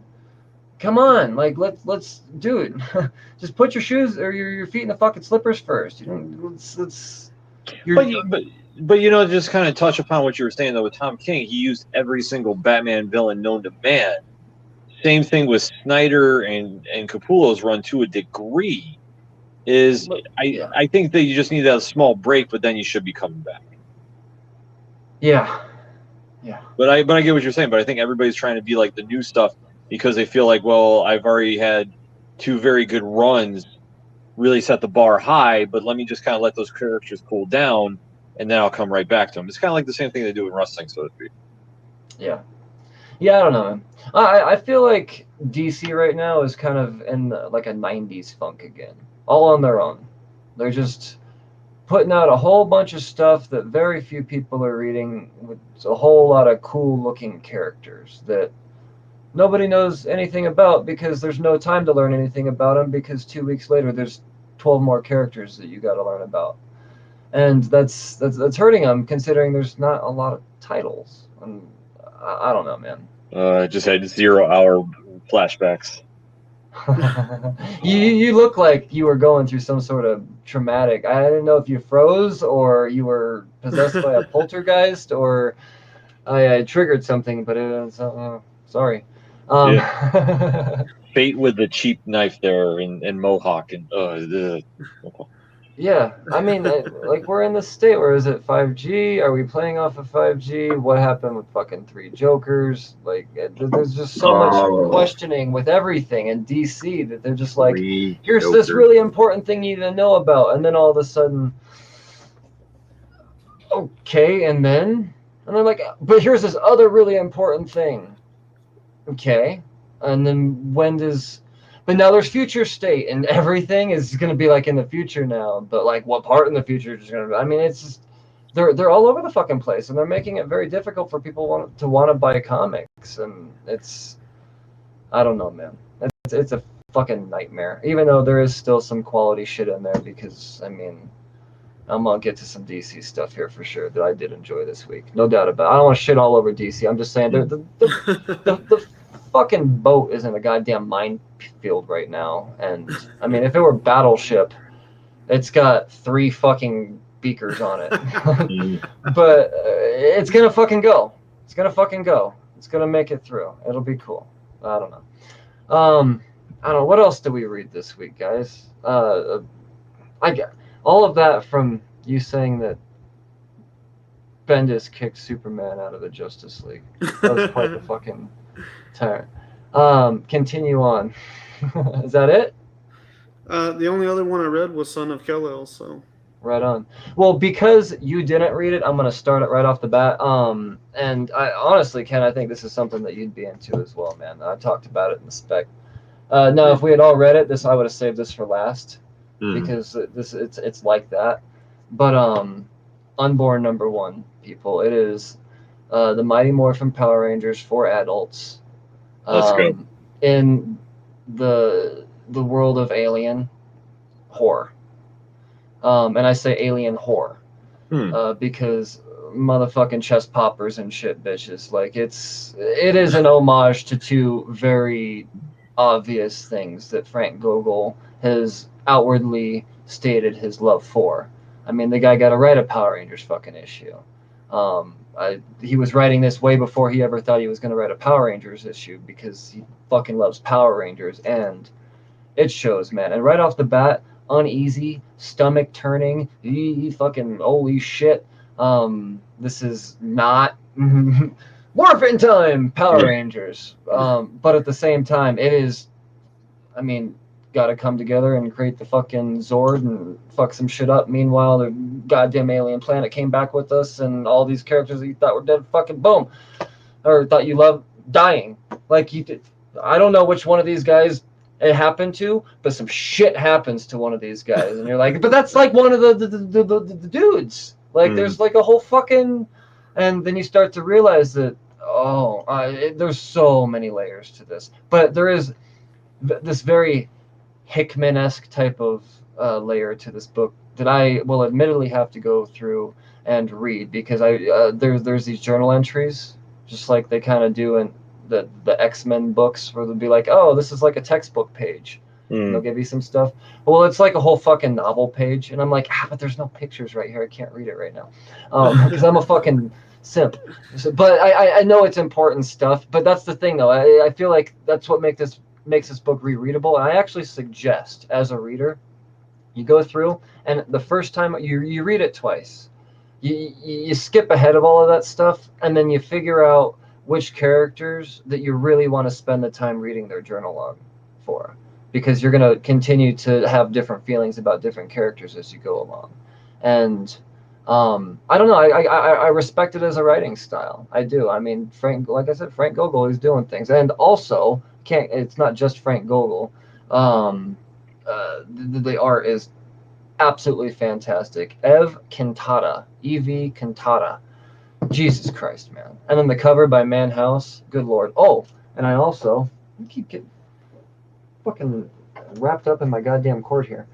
Come on, like let's dude, just put your shoes or your feet in the fucking slippers first. You know, let's. But you know, just kind of touch upon what you were saying though with Tom King. He used every single Batman villain known to man. Same thing with Snyder and Capullo's run to a degree. I think that you just need a small break, but then you should be coming back. Yeah. Yeah. But I get what you're saying. But I think everybody's trying to be like the new stuff because they feel like, well, I've already had 2 very good runs, really set the bar high. But let me just kind of let those characters cool down, and then I'll come right back to them. It's kind of like the same thing they do in wrestling, so to speak. Yeah. Yeah, I don't know, man. I feel like DC right now is kind of in like a 90s funk again. All on their own. They're just putting out a whole bunch of stuff that very few people are reading with a whole lot of cool looking characters that nobody knows anything about because there's no time to learn anything about them because 2 weeks later there's 12 more characters that you got to learn about. And that's hurting them considering there's not a lot of titles. And I don't know, man. I just had 0 hour flashbacks. you look like you were going through some sort of traumatic. I didn't know if you froze or you were possessed by a poltergeist or I triggered something, but it was sorry. Fate with the cheap knife there and Mohawk and yeah, I mean, like we're in this state where is it 5G? Are we playing off of 5G? What happened with fucking 3 Jokers? Like, there's just so much questioning with everything in DC that they're just like, here's this really important thing you need to know about, and then all of a sudden, okay, and they're like, but here's this other really important thing, okay, and then but now there's future state and everything is going to be like in the future now. But like what part in the future is going to be? I mean, it's just, they're all over the fucking place and they're making it very difficult for people to want to buy comics. And I don't know, man. It's a fucking nightmare. Even though there is still some quality shit in there because, I mean, I'm going to get to some DC stuff here for sure that I did enjoy this week. No doubt about it. I don't want to shit all over DC. I'm just saying the fucking boat is in a goddamn minefield right now. And I mean, if it were Battleship, it's got 3 fucking beakers on it. But it's gonna fucking go. It's gonna fucking go. It's gonna make it through. It'll be cool. I don't know. I don't know. What else did we read this week, guys? I get all of that from you saying that Bendis kicked Superman out of the Justice League. That was quite the fucking turn. Continue on. Is that it? The only other one I read was Son of Kal-El, so. Right on. Well, because you didn't read it, I'm going to start it right off the bat. And I honestly, Ken, I think this is something that you'd be into as well, man. I talked about it in the spec. No, if we had all read it, I would have saved this for last because it's like that. But Unborn #1, people. It is the Mighty Morphin Power Rangers for adults. Let's go. In the world of alien horror. And I say alien horror because motherfucking chest poppers and shit bitches. Like it is an homage to 2 very obvious things that Frank Gogol has outwardly stated his love for. I mean, the guy got to write a Power Rangers fucking issue. He was writing this way before he ever thought he was going to write a Power Rangers issue because he fucking loves Power Rangers, and it shows, man. And right off the bat, uneasy, stomach turning, he fucking holy shit. This is not Morphin time, Power Rangers. But at the same time, it is. I mean, got to come together and create the fucking Zord and fuck some shit up. Meanwhile, the goddamn alien planet came back with us, and all these characters that you thought were dead, fucking boom, or thought you loved, dying. Like you did. I don't know which one of these guys it happened to, but some shit happens to one of these guys, and you're like, but that's like one of the dudes. Like there's like a whole fucking, and then you start to realize that there's so many layers to this, but there is this very Hickman-esque type of layer to this book that I will admittedly have to go through and read, because there's these journal entries, just like they kind of do in the X-Men books, where they'll be like, oh, this is like a textbook page. They'll give you some stuff. Well, it's like a whole fucking novel page, and I'm like, but there's no pictures right here. I can't read it right now because I'm a fucking simp. But I know it's important stuff. But that's the thing, though. I feel like that's what makes this book rereadable. And I actually suggest, as a reader, you go through, and the first time you read it twice. You skip ahead of all of that stuff, and then you figure out which characters that you really want to spend the time reading their journal log for, because you're going to continue to have different feelings about different characters as you go along. And I don't know, I respect it as a writing style. I do. I mean, like I said, Frank Gogol is doing things. And also, it's not just Frank Gogol. The art is absolutely fantastic. Ev Cantata. Jesus Christ, man. And then the cover by Man House. Good Lord. Oh, and I also keep getting fucking wrapped up in my goddamn cord here.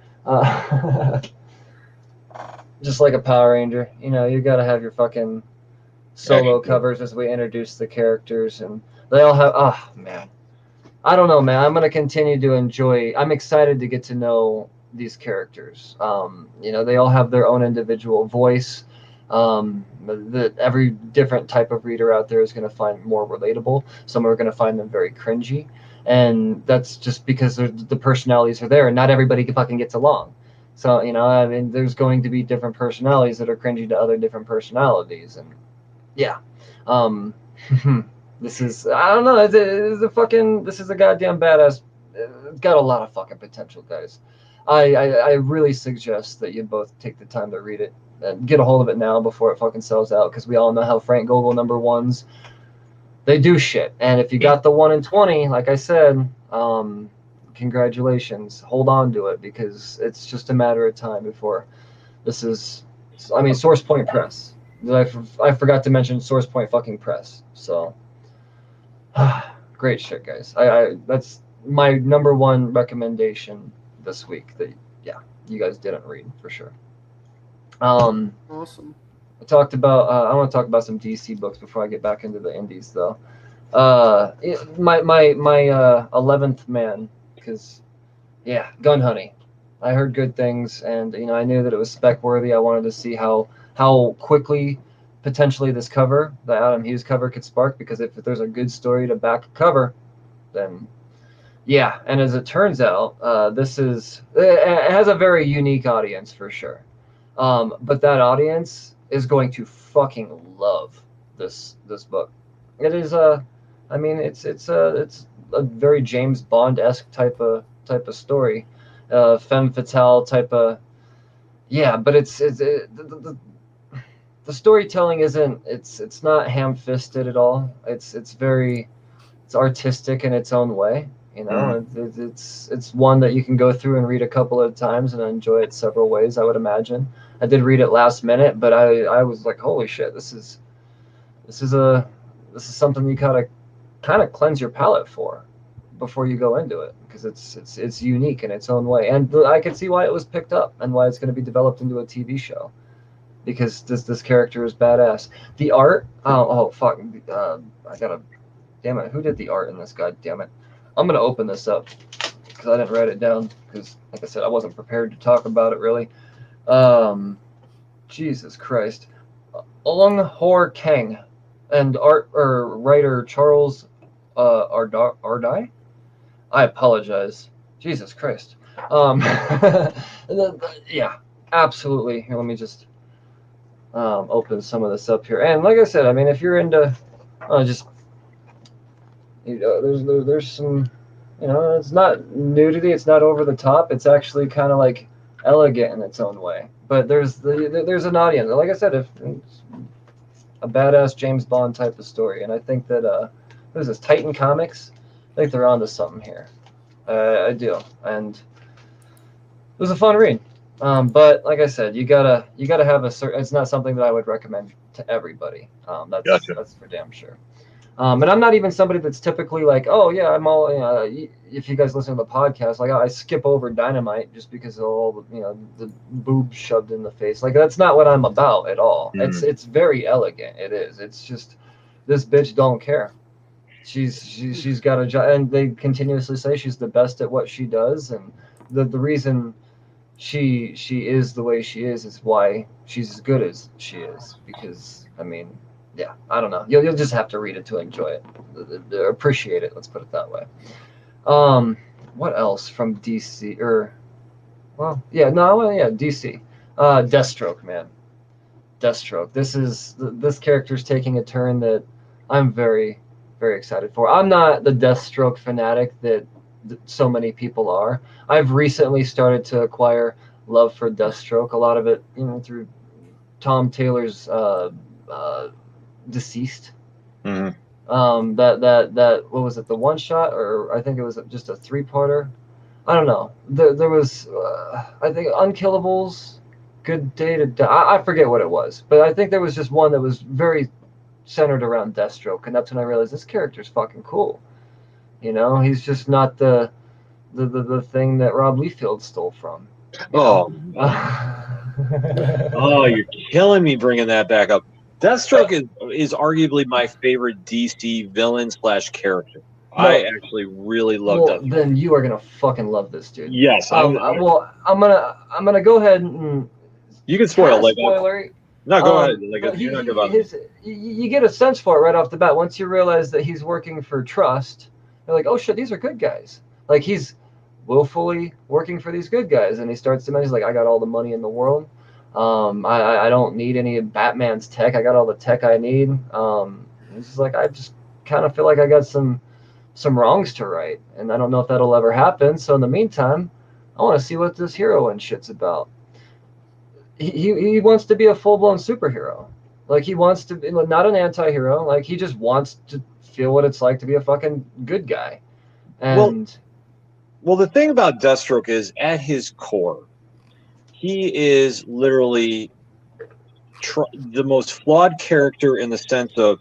Just like a Power Ranger, you gotta have your fucking solo covers as we introduce the characters, and they all have. Oh man, I don't know, man. I'm gonna continue to enjoy. I'm excited to get to know these characters. They all have their own individual voice. Every different type of reader out there is going to find more relatable. Some are going to find them very cringy, and that's just because the personalities are there, and not everybody fucking gets along. So I mean, there's going to be different personalities that are cringy to other different personalities, and yeah, this is, I don't know, this is a goddamn badass. It's got a lot of fucking potential, guys. I really suggest that you both take the time to read it and get a hold of it now before it fucking sells out, because we all know how Frank Gogol #1s, they do shit. And if you got the 1 in 20, like I said, congratulations. Hold on to it, because it's just a matter of time before this is. I mean, Source Point Press. I forgot to mention Source Point fucking Press. So great shit, guys. That's my #1 recommendation this week that you guys didn't read for sure. Awesome. I talked about. I want to talk about some DC books before I get back into the indies, though. My 11th man, because Gun Honey. I heard good things, and I knew that it was spec worthy. I wanted to see how quickly potentially this cover, the Adam Hughes cover, could spark, because if there's a good story to back a cover, then yeah. And as it turns out, it has a very unique audience for sure. But that audience is going to fucking love this book. It is I mean, it's a very James Bond-esque type of story, femme fatale type of, but the storytelling isn't, it's not ham-fisted at all. It's artistic in its own way. It's one that you can go through and read a couple of times and enjoy it several ways, I would imagine. I did read it last minute, but I was like, holy shit, this is something you gotta kind of cleanse your palate for before you go into it, because it's unique in its own way, and I can see why it was picked up and why it's going to be developed into a TV show, because this character is badass. The art, fuck, I gotta, damn it, who did the art in this? God damn it, I'm gonna open this up because I didn't write it down, because like I said, I wasn't prepared to talk about it really. Jesus Christ, Ong Hor Kang and writer Charles Ardai. I apologize. Jesus Christ. Yeah, absolutely. Here, let me just open some of this up here. And like I said, I mean, if you're into there's some, it's not nudity, it's not over the top. It's actually kind of like elegant in its own way. But there's an audience. Like I said, if it's a badass James Bond type of story, and I think that what is this, Titan Comics? I think they're onto something here. I do, and it was a fun read. But like I said, you gotta have a certain. It's not something that I would recommend to everybody. That's for damn sure. And I'm not even somebody that's typically like, oh yeah, I'm all. If you guys listen to the podcast, like I skip over Dynamite just because of all the boobs shoved in the face. Like that's not what I'm about at all. It's very elegant. It is. It's just this bitch don't care. She's got a job, and they continuously say she's the best at what she does, and the reason she is the way she is why she's as good as she is, because I mean, yeah, I don't know, you'll just have to read it to enjoy it, appreciate it, let's put it that way. What else from DC, DC. Deathstroke, man. Deathstroke, this character's taking a turn that I'm very, very excited for. I'm not the Deathstroke fanatic that so many people are. I've recently started to acquire love for Deathstroke. A lot of it, through Tom Taylor's Deceased. Mm-hmm. That what was it? The one shot, or I think it was just a 3-parter. I don't know. There was I think Unkillables, Good Day to Die. I forget what it was, but I think there was just one that was very centered around Deathstroke, and that's when I realized this character's fucking cool. He's just not the thing that Rob Liefeld stole from. Oh, you're killing me bringing that back up. Deathstroke is arguably my favorite DC villain / character. No, I actually really love Deathstroke. Then you are gonna fucking love this dude. Yes. I'm gonna go ahead and. You can spoil like spoiler. No, go ahead. Like you're not about you get a sense for it right off the bat once you realize that he's working for Trust. You're like, oh shit, these are good guys. Like he's willfully working for these good guys, and he starts to mention, he's like, I got all the money in the world. I don't need any of Batman's tech. I got all the tech I need. He's just like, I just kind of feel like I got some wrongs to right, and I don't know if that'll ever happen. So in the meantime, I want to see what this hero and shit's about. He wants to be a full-blown superhero. Like he wants to be not an anti-hero. Like he just wants to feel what it's like to be a fucking good guy. And well, the thing about Deathstroke is, at his core, he is literally the most flawed character in the sense of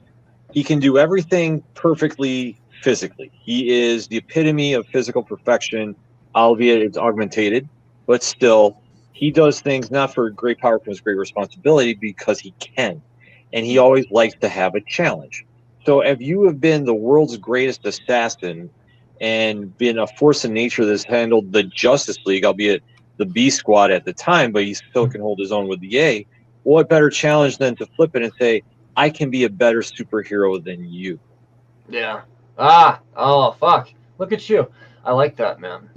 he can do everything perfectly physically. He is the epitome of physical perfection, albeit it's augmentated, but still, he does things not for great power comes great responsibility, because he can. And he always likes to have a challenge. So if you have been the world's greatest assassin and been a force of nature that's handled the Justice League, albeit the B squad at the time, but he still can hold his own with the A, what better challenge than to flip it and say, I can be a better superhero than you. Yeah. Oh, fuck. Look at you. I like that, man.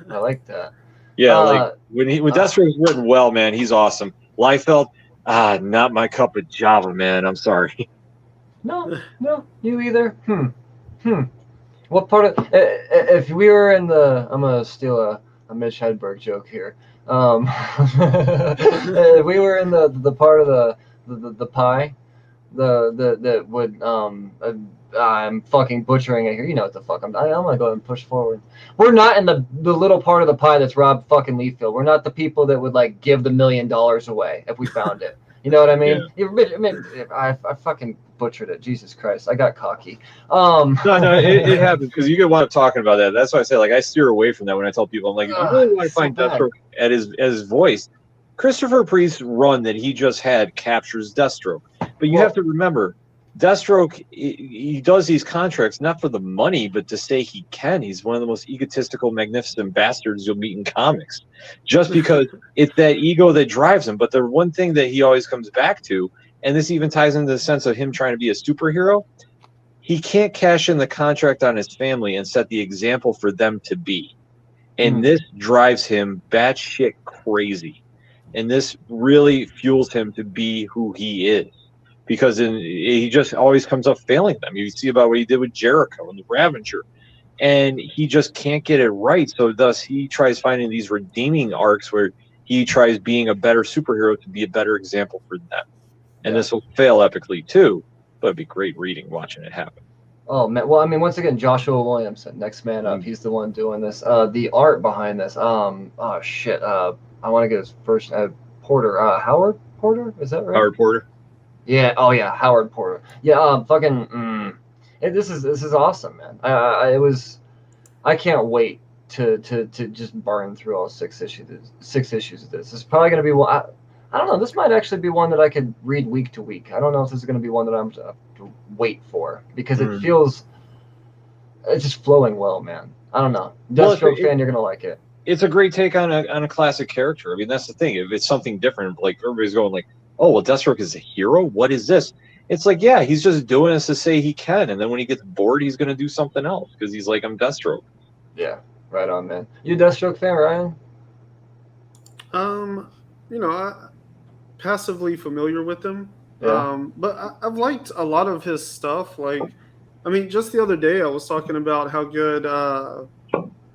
I like that. Yeah, like when Deathstroke is written well, man, he's awesome. Liefeld, not my cup of Java, man. I'm sorry. No, you either. What part of if we were in the? I'm gonna steal a Mitch Hedberg joke here. If we were in the part of the pie, that would I'm fucking butchering it here. You know what the fuck I'm gonna go ahead and push forward. We're not in the little part of the pie that's Rob fucking Liefeld. We're not the people that would like give the $1 million away if we found it. You know what I mean? Yeah. I fucking butchered it. Jesus Christ, I got cocky. No, it happens because you get wound up talking about that. That's why I say, like, I steer away from that when I tell people, I'm like, if you really want to find Deathstroke at his voice, Christopher Priest's run that he just had captures Deathstroke. But you have to remember, Deathstroke, he does these contracts not for the money, but to say he can. He's one of the most egotistical, magnificent bastards you'll meet in comics. Just because it's that ego that drives him. But the one thing that he always comes back to, and this even ties into the sense of him trying to be a superhero, he can't cash in the contract on his family and set the example for them to be. And this drives him batshit crazy. And this really fuels him to be who he is. Because he just always comes up failing them. You see about what he did with Jericho and the Ravager. And he just can't get it right. So thus he tries finding these redeeming arcs where he tries being a better superhero to be a better example for them. And this will fail epically too, but it'd be great reading, watching it happen. Oh, man. Well, I mean, once again, Joshua Williamson, next man up. He's the one doing this. The art behind this. Oh, shit. I want to get his first Porter. Howard Porter? Is that right? Howard Porter. Yeah. Oh, yeah. Howard Porter. Yeah. this is awesome, man. I can't wait to just burn through all 6 issues of this. It's probably going to be one. I don't know. This might actually be one that I could read week to week. I don't know if this is going to be one that I'm to wait for because it feels it's just flowing well, man. I don't know. Deathstroke fan, you're going to like it. It's a great take on a classic character. I mean, that's the thing. If it's something different, like everybody's going like, "Oh, well, Deathstroke is a hero. What is this?" It's like, yeah, he's just doing this to say he can, and then when he gets bored, he's going to do something else because he's like, "I'm Deathstroke." Yeah, right on, man. You a Deathstroke fan, Ryan? I passively familiar with him. Yeah. But I've liked a lot of his stuff. Like, I mean, just the other day I was talking about how good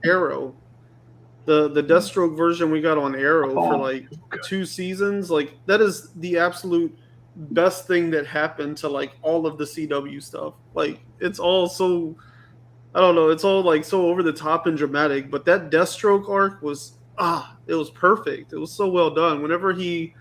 Arrow, the Deathstroke version we got on Arrow for like 2 seasons, like that is the absolute best thing that happened to like all of the CW stuff. Like it's all so, I don't know, it's all like so over the top and dramatic, but that Deathstroke arc was it was perfect. It was so well done. Whenever he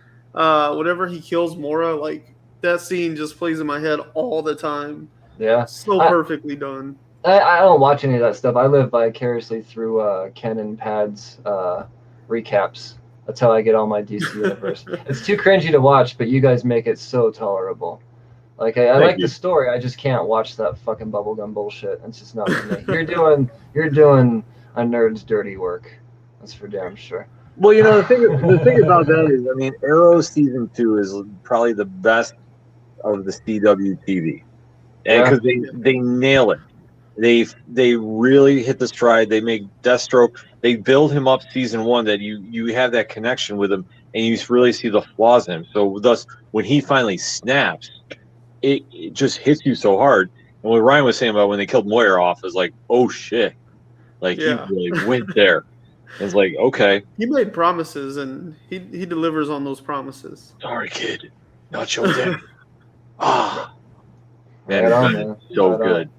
kills Mora, like that scene just plays in my head all the time. Yeah. So perfectly done. I don't watch any of that stuff. I live vicariously through Ken and Pad's recaps. That's how I get all my DC universe. It's too cringy to watch, but you guys make it so tolerable. Like I like the story, I just can't watch that fucking bubblegum bullshit. It's just not for me. You're doing a nerd's dirty work. That's for damn sure. Well, the thing about that is, I mean, Arrow season 2 is probably the best of the CW TV, and because they nail it. They really hit the stride. They make Deathstroke. They build him up season 1 that you have that connection with him, and you really see the flaws in him. So thus, when he finally snaps, it just hits you so hard. And what Ryan was saying about when they killed Moira off is like, oh shit, like he really went there. It's like, okay, he made promises and he delivers on those promises. Sorry, kid, not your dad. Man, man. So good.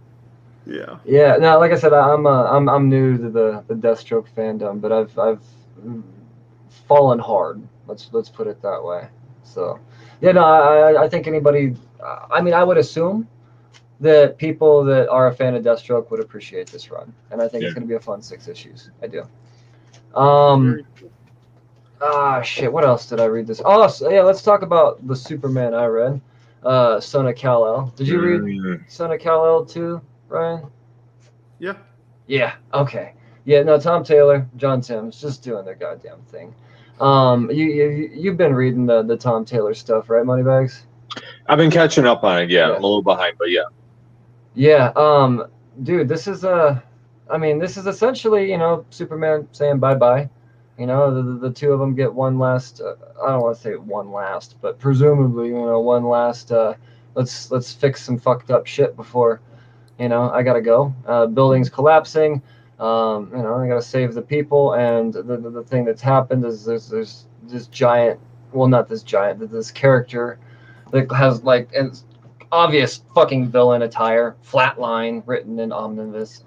Yeah. Yeah. No, like I said, I'm new to the Deathstroke fandom, but I've fallen hard. Let's put it that way. So, yeah. No, I think anybody. I mean, I would assume that people that are a fan of Deathstroke would appreciate this run, and I think it's going to be a fun 6 issues. I do. Shit. What else did I read this? Oh, so, yeah. Let's talk about the Superman I read. Son of Kal-El. Did you read Son of Kal-El too, Ryan? Yeah. Yeah. Okay. Yeah. No. Tom Taylor, John Timms, just doing their goddamn thing. You've been reading the Tom Taylor stuff, right, Moneybags? I've been catching up on it. Yeah, I'm a little behind, but yeah. Yeah. Dude, this is essentially, Superman saying bye-bye. The two of them get one last, I don't want to say one last, but presumably, one last, let's fix some fucked up shit before, I gotta go. Buildings collapsing, I gotta save the people, and the thing that's happened is there's this giant, well, not this giant, this character that has like an obvious fucking villain attire, flatline written in ominous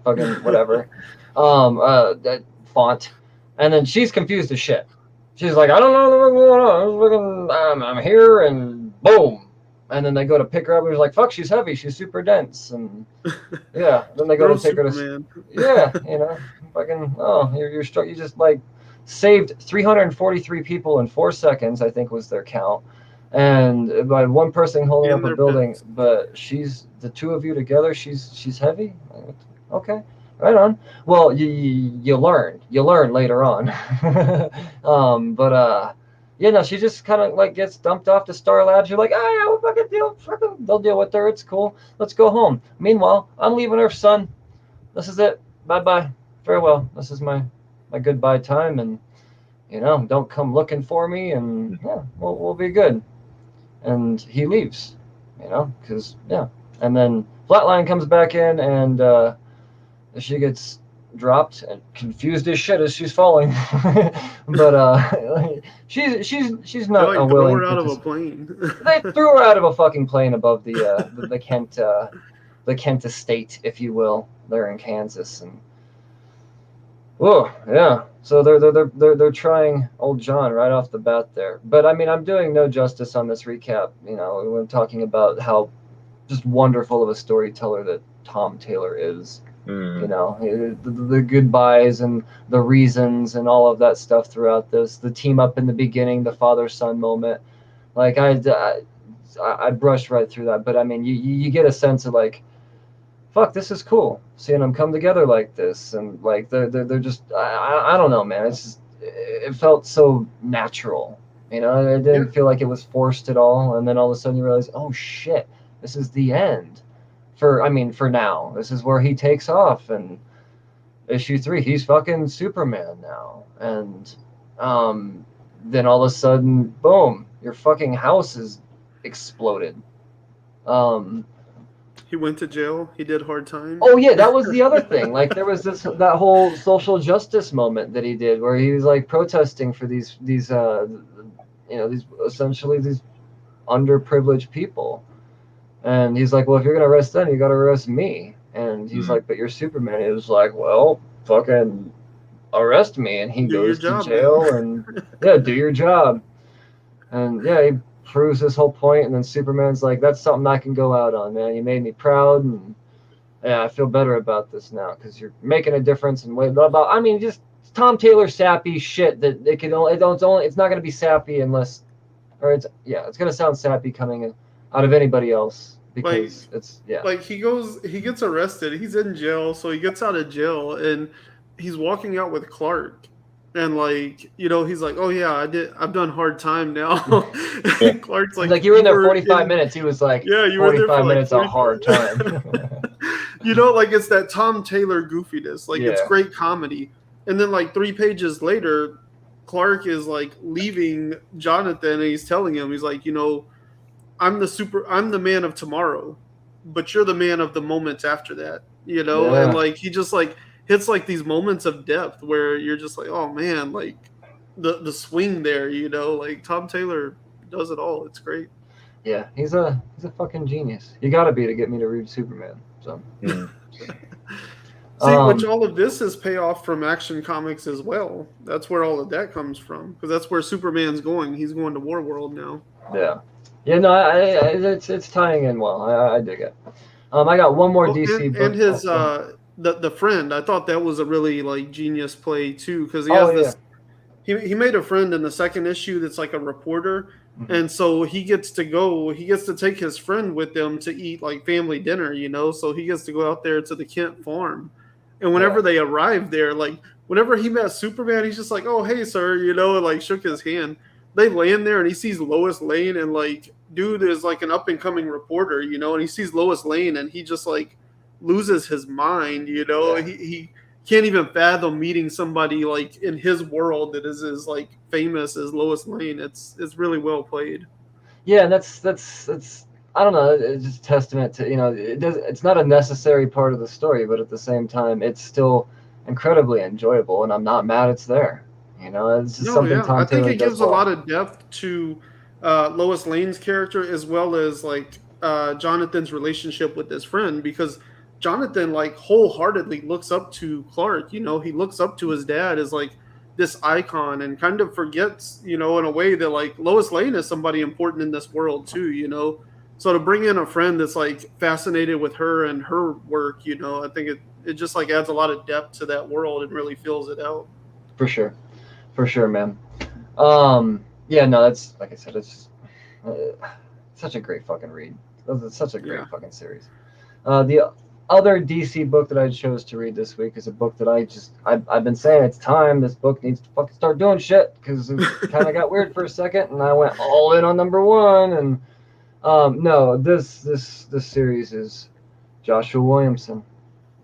fucking whatever, that font, and then she's confused as shit. She's like, I don't know what's going on. I'm here, and boom, and then they go to pick her up, and she's like, fuck, she's heavy, she's super dense, and yeah, then they go to pick her to, yeah, fucking, you're struck, you just like saved 343 people in 4 seconds, I think was their count. And by one person holding up a building, but the two of you together, she's heavy. Okay, right on. Well, you learn later on. She just kind of like gets dumped off to Star Labs. You're like, we'll fucking they'll deal with her. It's cool. Let's go home. Meanwhile, I'm leaving her, son. This is it. Bye, farewell. This is my goodbye time, and don't come looking for me, and we'll be good. And he leaves, because and then Flatline comes back in, and she gets dropped and confused as shit as she's falling. But she's not a willing. Threw her out of a plane. They threw her out of a fucking plane above the Kent estate, if you will. They're in Kansas, and oh yeah. So they're trying old John right off the bat there. But I mean, I'm doing no justice on this recap. We're talking about how just wonderful of a storyteller that Tom Taylor is. You know, the goodbyes and the reasons and all of that stuff throughout this. The team up in the beginning, the father-son moment. Like I brushed right through that, but I mean, you get a sense of like, fuck, this is cool seeing them come together like this, and like they're just I don't know, man. It's just, it felt so natural. You know, it didn't feel like it was forced at all. And then all of a sudden you realize, oh shit, this is the end. For now, this is where he takes off, and issue 3, he's fucking Superman now, and then all of a sudden, boom, your fucking house is exploded. He went to jail. He did hard time. Oh yeah, that was the other thing. Like there was that whole social justice moment that he did, where he was like protesting for these essentially these underprivileged people. And he's like, well, if you're going to arrest them, you got to arrest me. And he's like, but you're Superman. He was like, well, fucking arrest me. And he goes to jail and, do your job. And, he proves this whole point. And then Superman's like, that's something I can go out on, man. You made me proud. And, I feel better about this now because you're making a difference. And just Tom Taylor sappy shit that it's not going to be sappy unless, it's going to sound sappy coming in out of anybody else, because he gets arrested, he's in jail, so he gets out of jail and he's walking out with Clark, and he's like, oh yeah, I've done hard time now. And Clark's like you were in there 45 minutes. He was like, you were there for 45 minutes of hard time. It's that Tom Taylor goofiness, it's great comedy. And then 3 pages later, Clark is leaving Jonathan, and he's telling him, he's like, I'm the man of tomorrow, but you're the man of the moments after that, and he just hits these moments of depth where you're just like, oh man, the swing there, Tom Taylor does it all. It's great. Yeah, he's a fucking genius. You got to be to get me to read Superman. So. See, which all of this is payoff from Action Comics as well. That's where all of that comes from, because that's where Superman's going. He's going to War World now. Yeah. Yeah, no, it's tying in well. I dig it. I got one more DC book. And his the friend, I thought that was a really genius play too, because he has this. He made a friend in the second issue that's like a reporter, and so he gets to take his friend with them to eat family dinner, So he gets to go out there to the Kent farm, and whenever they arrive there, whenever he met Superman, he's just like, oh hey sir, and shook his hand. They land there and he sees Lois Lane, and dude is an up and coming reporter, and he sees Lois Lane and he just loses his mind, he can't even fathom meeting somebody in his world that is as famous as Lois Lane. It's really well played. Yeah, and that's I don't know, it's just testament to, it's not a necessary part of the story, but at the same time it's still incredibly enjoyable, and I'm not mad it's there. It's just something Tom Taylor does well. I think it gives a lot of depth to Lois Lane's character, as well as Jonathan's relationship with his friend, because Jonathan wholeheartedly looks up to Clark. He looks up to his dad as this icon, and kind of forgets, in a way that Lois Lane is somebody important in this world too. So to bring in a friend that's fascinated with her and her work, I think it just adds a lot of depth to that world and really fills it out. For sure, man. That's like I said, it's just such a great fucking read. It's such a great fucking series. The other DC book that I chose to read this week is a book that I've been saying it's time. This book needs to fucking start doing shit, because it kind of got weird for a second, and I went all in on number 1. And this series is Joshua Williamson,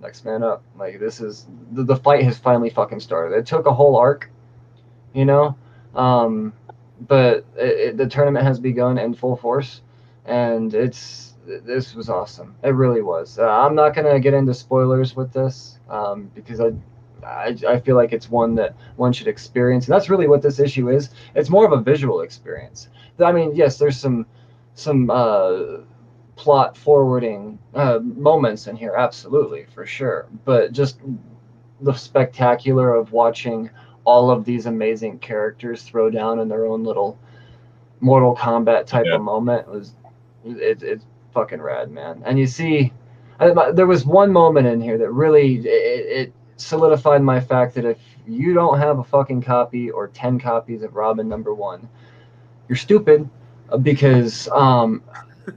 Next Man Up. This is the fight has finally fucking started. It took a whole arc. But the tournament has begun in full force, and this was awesome. It really was. I'm not gonna get into spoilers with this, because I feel like it's one that one should experience, and that's really what this issue is. It's more of a visual experience. I mean, yes, there's some plot forwarding moments in here, absolutely, for sure, but just the spectacular of watching all of these amazing characters throw down in their own little Mortal Kombat type of moment it's fucking rad, man. And you see, there was one moment in here that really it solidified my fact that if you don't have a fucking copy or 10 copies of Robin #1, you're stupid, because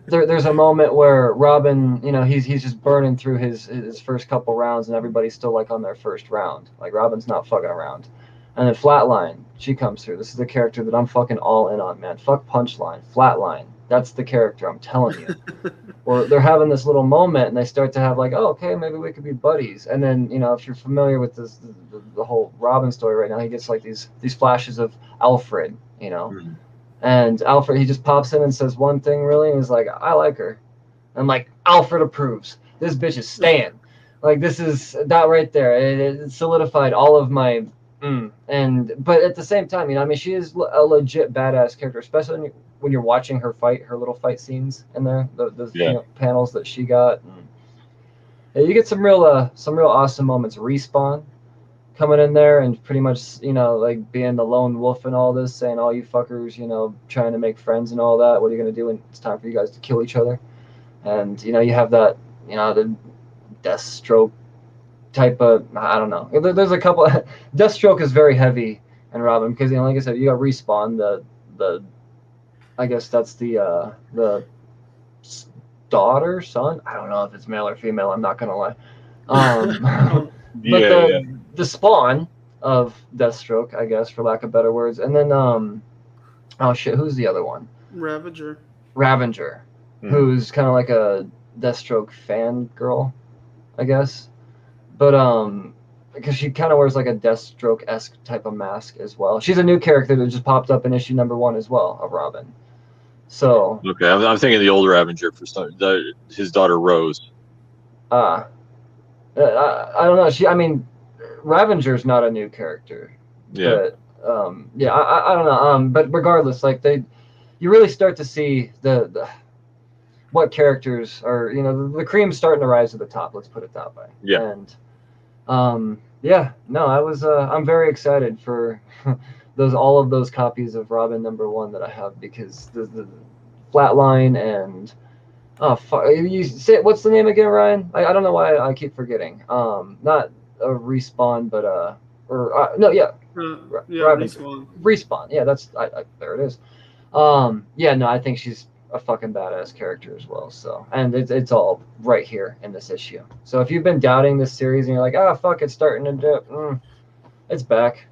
there's a moment where Robin, he's just burning through his first couple rounds, and everybody's still like on their first round. Like, Robin's not fucking around. And then Flatline, she comes through. This is the character that I'm fucking all in on, man. Fuck Punchline, Flatline. That's the character, I'm telling you. Or they're having this little moment, and they start to have like, oh, okay, maybe we could be buddies. And then, if you're familiar with this, the whole Robin story right now, he gets like these flashes of Alfred, Mm-hmm. And Alfred, he just pops in and says one thing really, and he's like, I like her. And like, Alfred approves. This bitch is staying. Like, this is that right there. It solidified all of my but at the same time, she is a legit badass character, especially when you're watching her fight, her little fight scenes in there, the panels that she got. You get some real awesome moments. Respawn coming in there and pretty much, like being the lone wolf and all this, saying, all you fuckers, trying to make friends and all that. What are you going to do when it's time for you guys to kill each other? And, you have that, the Deathstroke type of, I don't know. There's a couple. Deathstroke is very heavy in Robin because, like I said, you got Respawn, the I guess that's the daughter, son. I don't know if it's male or female. I'm not going to lie. But the spawn of Deathstroke, I guess, for lack of better words. And then, oh shit, who's the other one? Ravager, who's kind of like a Deathstroke fan girl, I guess. But because she kind of wears like a Deathstroke-esque type of mask as well. She's a new character that just popped up in issue #1 as well of Robin. So okay, I'm thinking the old Ravager for his daughter Rose. I don't know. Ravager's not a new character. Yeah. But I don't know. But regardless, like you really start to see the what characters are. The cream's starting to rise to the top. Let's put it that way. Yeah. And I'm very excited for all of those copies of Robin #1 that I have, because the Flatline and you say, what's the name again, Ryan? I don't know why I keep forgetting. Not a Respawn, but Respawn. Yeah, that's there it is. I think she's a fucking badass character as well. So, and it's all right here in this issue. So if you've been doubting this series and you're like, fuck, it's starting to dip, it's back.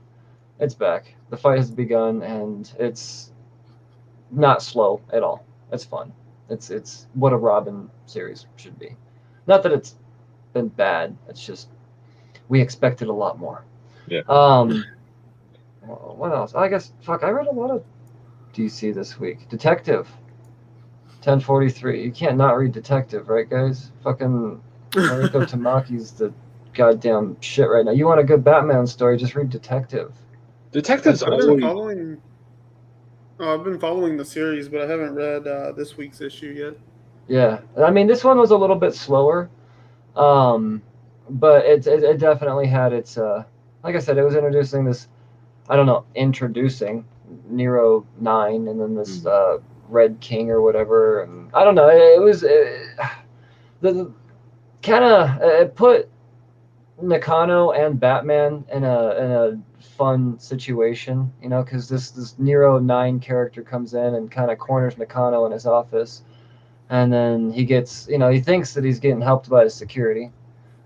It's back. The fight has begun, and it's not slow at all. It's fun. It's what a Robin series should be. Not that it's been bad. It's just we expected a lot more. Yeah. What else? I guess I read a lot of DC this week. Detective 1043. You can't not read Detective, right, guys? Fucking Mariko Tamaki's the goddamn shit right now. You want a good Batman story? Just read Detective. Detectives. I've been following the series, but I haven't read this week's issue yet. Yeah, this one was a little bit slower, but it definitely had its like I said, it was introducing Nero 9, and then this Red King or whatever, and I don't know. It was the kind of it put Nakano and Batman in a fun situation, because this Nero 9 character comes in and kind of corners Nakano in his office, and then he gets, he thinks that he's getting helped by his security.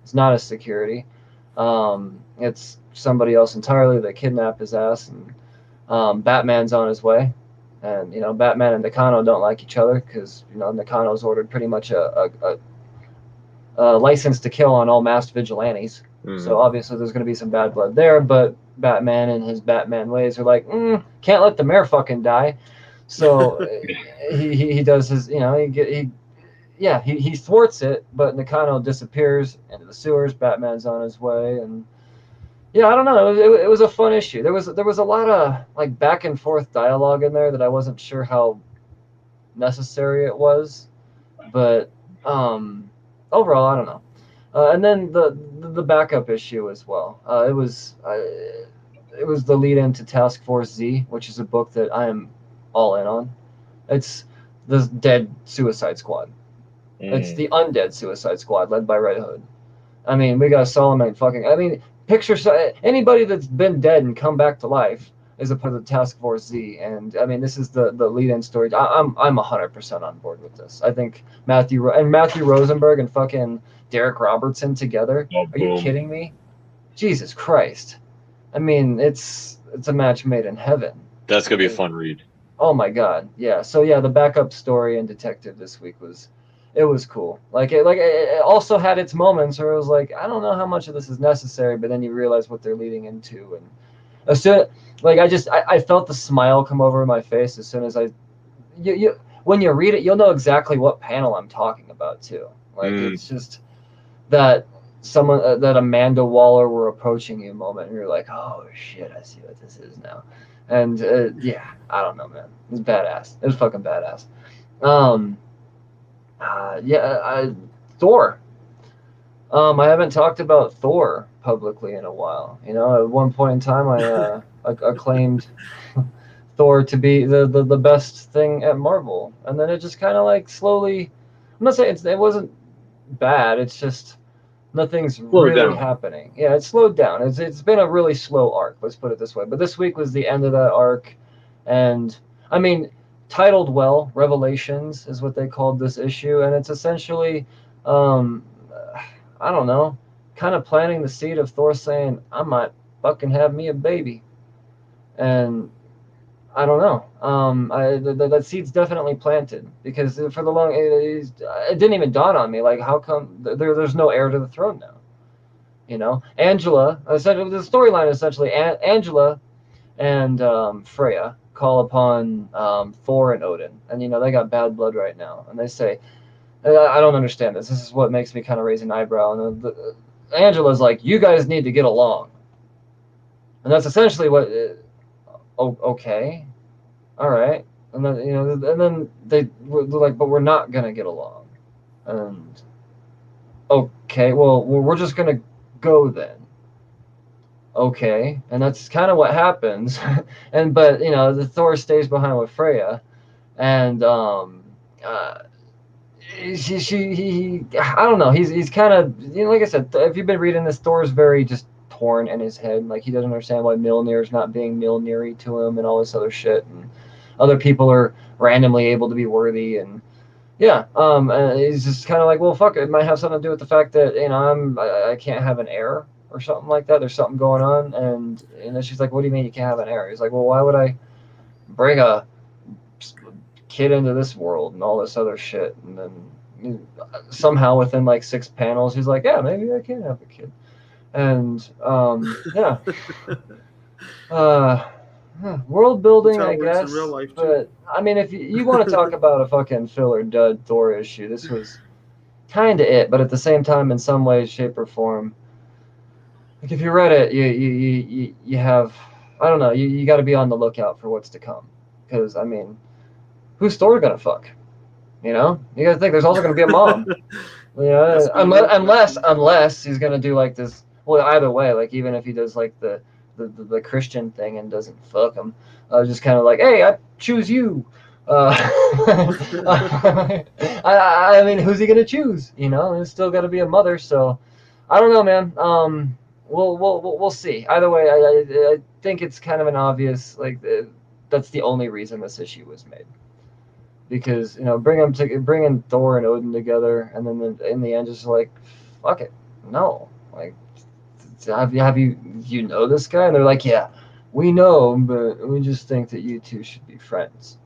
It's not his security. It's somebody else entirely that kidnapped his ass, and Batman's on his way. And, Batman and Nakano don't like each other because, Nakano's ordered pretty much a license to kill on all masked vigilantes. Mm-hmm. So obviously there's going to be some bad blood there, but Batman and his Batman ways are like, can't let the mayor fucking die. So he does his, he thwarts it, but Nakano disappears into the sewers. Batman's on his way, and I don't know. It was a fun issue. There was a lot of like back and forth dialogue in there that I wasn't sure how necessary it was, but overall, I don't know. And then the backup issue as well. It was the lead into Task Force Z, which is a book that I am all in on. It's the Dead Suicide Squad. It's the undead Suicide Squad led by Red Hood. I mean, we got Solomon fucking. I mean, picture anybody that's been dead and come back to life is a part of the Task Force Z, and I mean, this is the lead-in story. I'm 100% on board with this. I think Matthew Rosenberg and fucking Derek Robertson together. Are you kidding me? Jesus Christ! I mean, it's a match made in heaven. That's gonna be a fun read. Oh my god, yeah. So yeah, the backup story and detective this week was cool. It also had its moments where it was like, I don't know how much of this is necessary, but then you realize what they're leading into, and as soon I felt the smile come over my face as soon as you when you read it, you'll know exactly what panel I'm talking about too. Like it's just that someone that Amanda Waller were approaching you moment, and you're like, oh shit, I see what this is now. And yeah, I don't know, man. It was badass. It was fucking badass. Thor. I haven't talked about Thor publicly in a while. You know, at one point in time, I acclaimed Thor to be the best thing at Marvel, and then it just kind of like slowly. I'm not saying it wasn't bad. It's just nothing's really happening. Yeah, it slowed down. It's been a really slow arc. Let's put it this way. But this week was the end of that arc, and I mean, titled well, Revelations is what they called this issue, and it's essentially, I don't know, kind of planting the seed of Thor saying, I might fucking have me a baby, and I don't know. That seed's definitely planted, because for the long, it didn't even dawn on me. Like, how come there's no heir to the throne now? You know, Angela. I said the storyline essentially. Angela and Freya call upon Thor and Odin, and you know they got bad blood right now, and they say, I don't understand this. This is what makes me kind of raise an eyebrow. And Angela's like, you guys need to get along, and that's essentially what. Okay, all right, and then you know, and then they're like, but we're not gonna get along, and okay, well we're just gonna go then. Okay, and that's kind of what happens, but you know, the Thor stays behind with Freya, and he I don't know, he's kind of, you know, like I said, if you've been reading this, Thor's very just torn in his head. Like, he doesn't understand why Mjolnir's not being Mjolnir-y to him and all this other shit, and other people are randomly able to be worthy, and yeah, he's just kind of like, well, fuck, it might have something to do with the fact that, you know, I can't have an heir or something like that. There's something going on, and then she's like, what do you mean you can't have an heir? He's like, well, why would I bring a kid into this world and all this other shit? And then somehow within like 6 panels, he's like, yeah, maybe I can have a kid. And yeah, world building, I guess. In real life, but I mean, if you want to talk about a fucking filler dud Thor issue, this was kind of it. But at the same time, in some way, shape, or form, like, if you read it, you have, I don't know, you got to be on the lookout for what's to come, because I mean, who's Thor gonna fuck? You know, you gotta think there's also gonna be a mom. You know, unless he's gonna do like this. Well, either way, like, even if he does like the Christian thing and doesn't fuck him, just kind of like, hey, I choose you. I mean, who's he gonna choose? You know, there's still got to be a mother. So I don't know, man. We'll see. Either way, I think it's kind of an obvious, like, that's the only reason this issue was made, because, you know, bringing Thor and Odin together, and then in the end, just like, fuck it, no, like, have you know this guy? And they're like, yeah, we know him, but we just think that you two should be friends.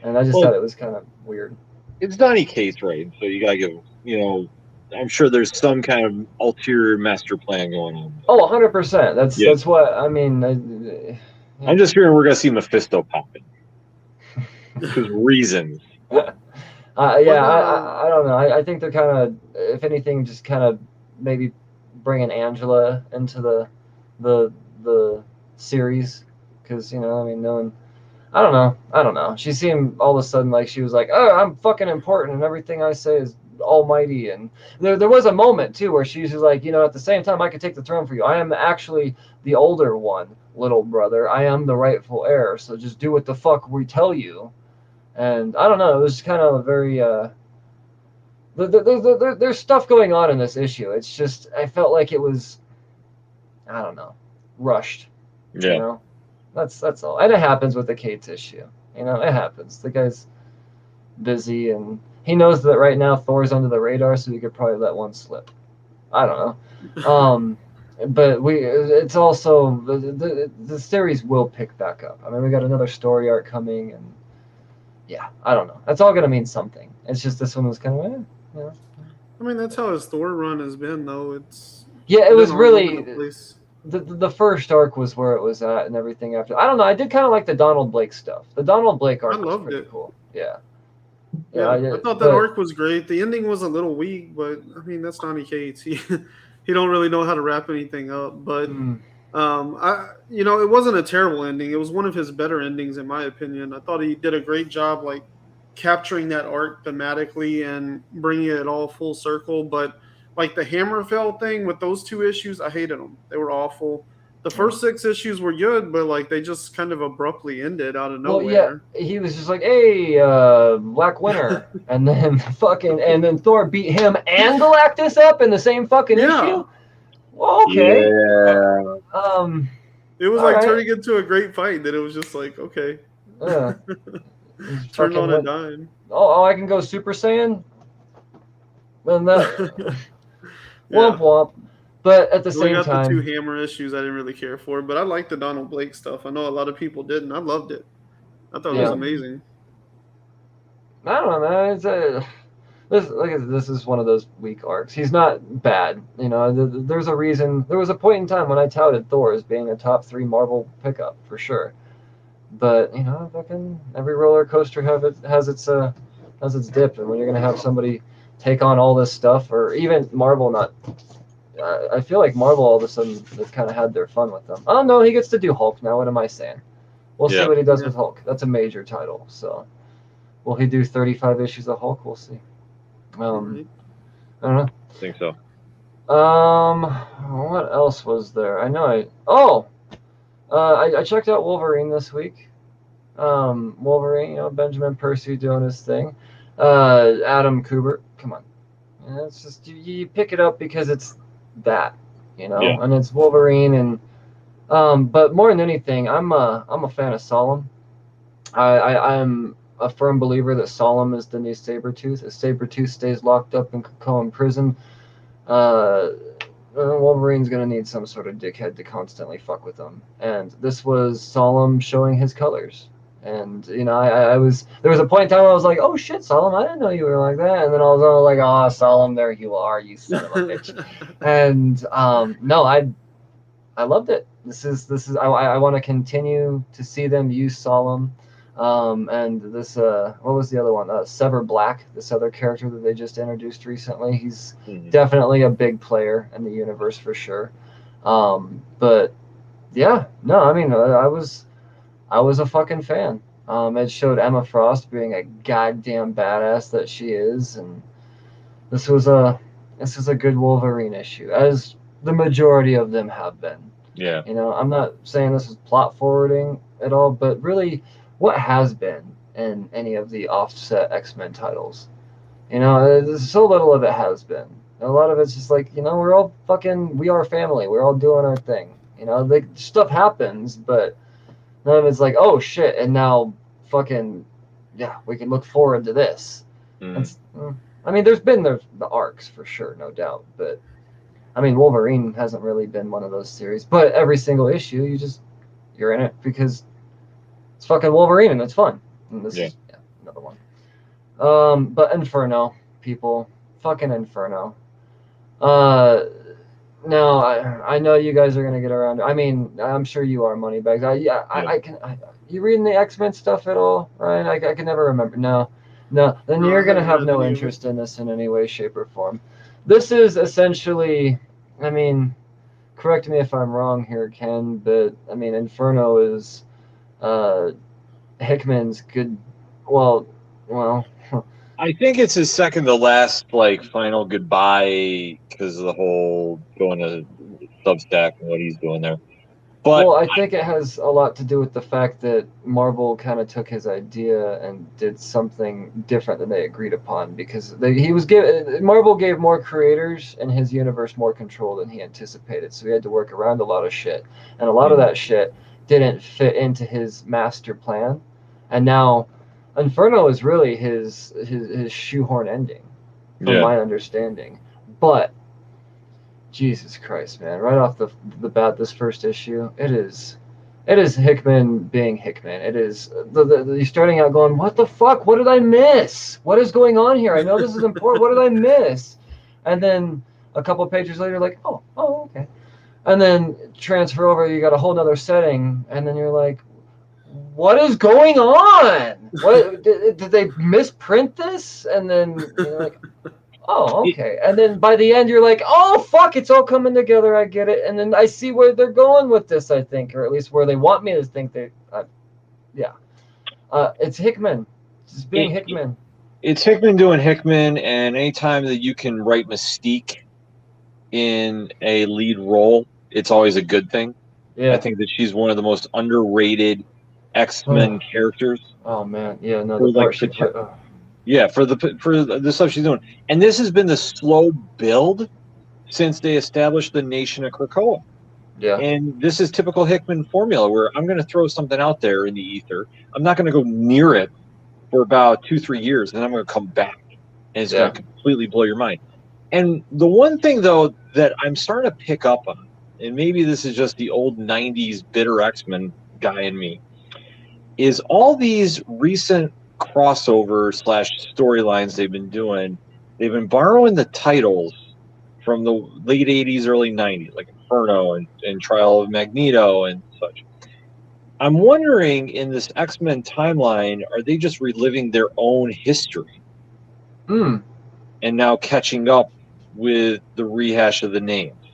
And I just thought it was kind of weird. It's Donny Cates, right? So you gotta give, you know, I'm sure there's some kind of ulterior master plan going on. Oh, 100%. That's what I mean. I'm just hearing we're gonna see Mephisto popping because reasons. Yeah, I don't know. I think they're kind of, if anything, just kind of maybe bringing Angela into the series, because, you know, I mean, no one, I don't know. She seemed all of a sudden like she was like, oh, I'm fucking important and everything I say is almighty. And there was a moment too where she was like, you know, at the same time, I could take the throne for you. I am actually the older one, little brother. I am the rightful heir. So just do what the fuck we tell you. And I don't know. It was kind of a very there's stuff going on in this issue. It's just I felt like it was, I don't know, rushed. Yeah. You know, that's all, and it happens with the Cates issue. You know, it happens. The guy's busy, and he knows that right now Thor's under the radar, so he could probably let one slip. I don't know. But it's also the series will pick back up. I mean, we got another story arc coming, and yeah, I don't know. That's all gonna mean something. It's just this one was kind of, you know. I mean, that's how his Thor run has been, though. It's Yeah, it was really the, the first arc was where it was at, and everything after. I don't know. I did kind of like the Donald Blake stuff. The Donald Blake arc was pretty cool. Yeah. Yeah, I thought that arc was great. The ending was a little weak, but I mean that's Donny Cates. He don't really know how to wrap anything up. But it wasn't a terrible ending. It was one of his better endings in my opinion. I thought he did a great job like capturing that arc thematically and bringing it all full circle. But like the Hammerfell thing with those two issues, I hated them. They were awful. The first 6 issues were good, but like they just kind of abruptly ended out of nowhere. Well, yeah, he was just like, "Hey, Black Winter," and then Thor beat him and Galactus up in the same fucking issue. Well, okay. Yeah. It was like turning into a great fight. That it was just like, okay. Yeah. Turned on a dime. Oh, I can go Super Saiyan. Then that. Womp womp. But at the same time, the 2 Hammer issues I didn't really care for, but I liked the Donald Blake stuff. I know a lot of people didn't. I loved it. I thought it was amazing. I don't know, man. This is one of those weak arcs. He's not bad, you know. There's a reason. There was a point in time when I touted Thor as being a top 3 Marvel pickup for sure. But you know, fucking every roller coaster has its dip, and when you're gonna have somebody take on all this stuff, or even Marvel not. I feel like Marvel all of a sudden has kind of had their fun with them. Oh no, he gets to do Hulk now. What am I saying? We'll see what he does with Hulk. That's a major title. So, will he do 35 issues of Hulk? We'll see. I don't know. I think so. What else was there? I checked out Wolverine this week. Wolverine, you know, Benjamin Percy doing his thing. Adam Kubert, come on. It's just you pick it up because it's that, you know, and it's Wolverine, and but more than anything, I'm a fan of Solemn. I'm a firm believer that Solemn is the new Sabretooth. If Sabretooth stays locked up in Krakoa prison, Wolverine's gonna need some sort of dickhead to constantly fuck with him. And this was Solemn showing his colors. And you know, there was a point in time where I was like, "Oh shit, Solemn! I didn't know you were like that." And then I was all like, "Oh, Solemn, there you are, you son of a bitch." And no, I loved it. This is I want to continue to see them use Solemn. And this what was the other one? Sever Black, this other character that they just introduced recently. He's definitely a big player in the universe for sure. But yeah, no, I mean, I was a fucking fan. It showed Emma Frost being a goddamn badass that she is, and this is a good Wolverine issue, as the majority of them have been. Yeah. You know, I'm not saying this is plot forwarding at all, but really, what has been in any of the offset X-Men titles? You know, there's so little of it has been. A lot of it's just like, you know, we are family. We're all doing our thing. You know, the stuff happens, but none of it's like, oh shit, and now fucking, yeah, we can look forward to this. I mean, there's been the arcs for sure, no doubt, but I mean, Wolverine hasn't really been one of those series. But every single issue, you're in it because it's fucking Wolverine and it's fun. And this is another one. But Inferno, people, fucking Inferno. No, I know you guys are gonna get around. I mean, I'm sure you are, Moneybags. You reading the X-Men stuff at all, Ryan? I can never remember. No. Then you're gonna have no interest in this in any way, shape, or form. This is essentially, I mean, correct me if I'm wrong here, Ken, but I mean, Inferno is Hickman's good. Well. I think it's his second to last, like, final goodbye because of the whole going to Substack and what he's doing there. But well, I think it has a lot to do with the fact that Marvel kind of took his idea and did something different than they agreed upon, because Marvel gave more creators in his universe more control than he anticipated, so he had to work around a lot of shit, and a lot of that shit didn't fit into his master plan, and now Inferno is really his shoehorn ending, from my understanding, but. Jesus Christ, man! Right off the bat, this first issue, it is Hickman being Hickman. It is you're starting out going, what the fuck? What did I miss? What is going on here? I know this is important. What did I miss? And then a couple of pages later, like, oh, okay. And then transfer over, you got a whole nother setting, and then you're like, what is going on? What did they misprint this? And then you're like. Oh, okay. And then by the end, you're like, oh, fuck, it's all coming together. I get it. And then I see where they're going with this, I think, or at least where they want me to think it's Hickman. It's being Hickman. It's Hickman doing Hickman, and anytime that you can write Mystique in a lead role, it's always a good thing. Yeah. I think that she's one of the most underrated X-Men characters. Oh, man. Yeah, no, the part she put... Yeah, for the stuff she's doing. And this has been the slow build since they established the nation of Krakoa. Yeah. And this is typical Hickman formula, where I'm going to throw something out there in the ether. I'm not going to go near it for about 2-3 years, and then I'm going to come back. And it's going to completely blow your mind. And the one thing, though, that I'm starting to pick up on, and maybe this is just the old 90s bitter X-Men guy in me, is all these recent crossover / storylines they've been doing, they've been borrowing the titles from the late 80s, early 90s, like Inferno and Trial of Magneto and such. I'm wondering, in this X-Men timeline, are they just reliving their own history and now catching up with the rehash of the names?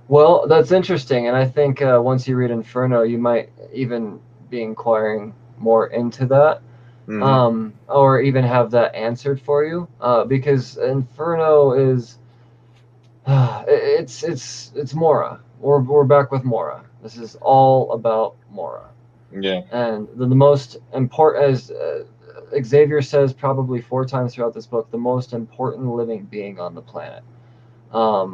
Well, that's interesting, and I think once you read Inferno, you might even be inquiring more into that. Or even have that answered for you, because Inferno is it's Mora. We're back with Mora. This is all about Mora. Yeah. And the most important, as Xavier says probably 4 times throughout this book, the most important living being on the planet.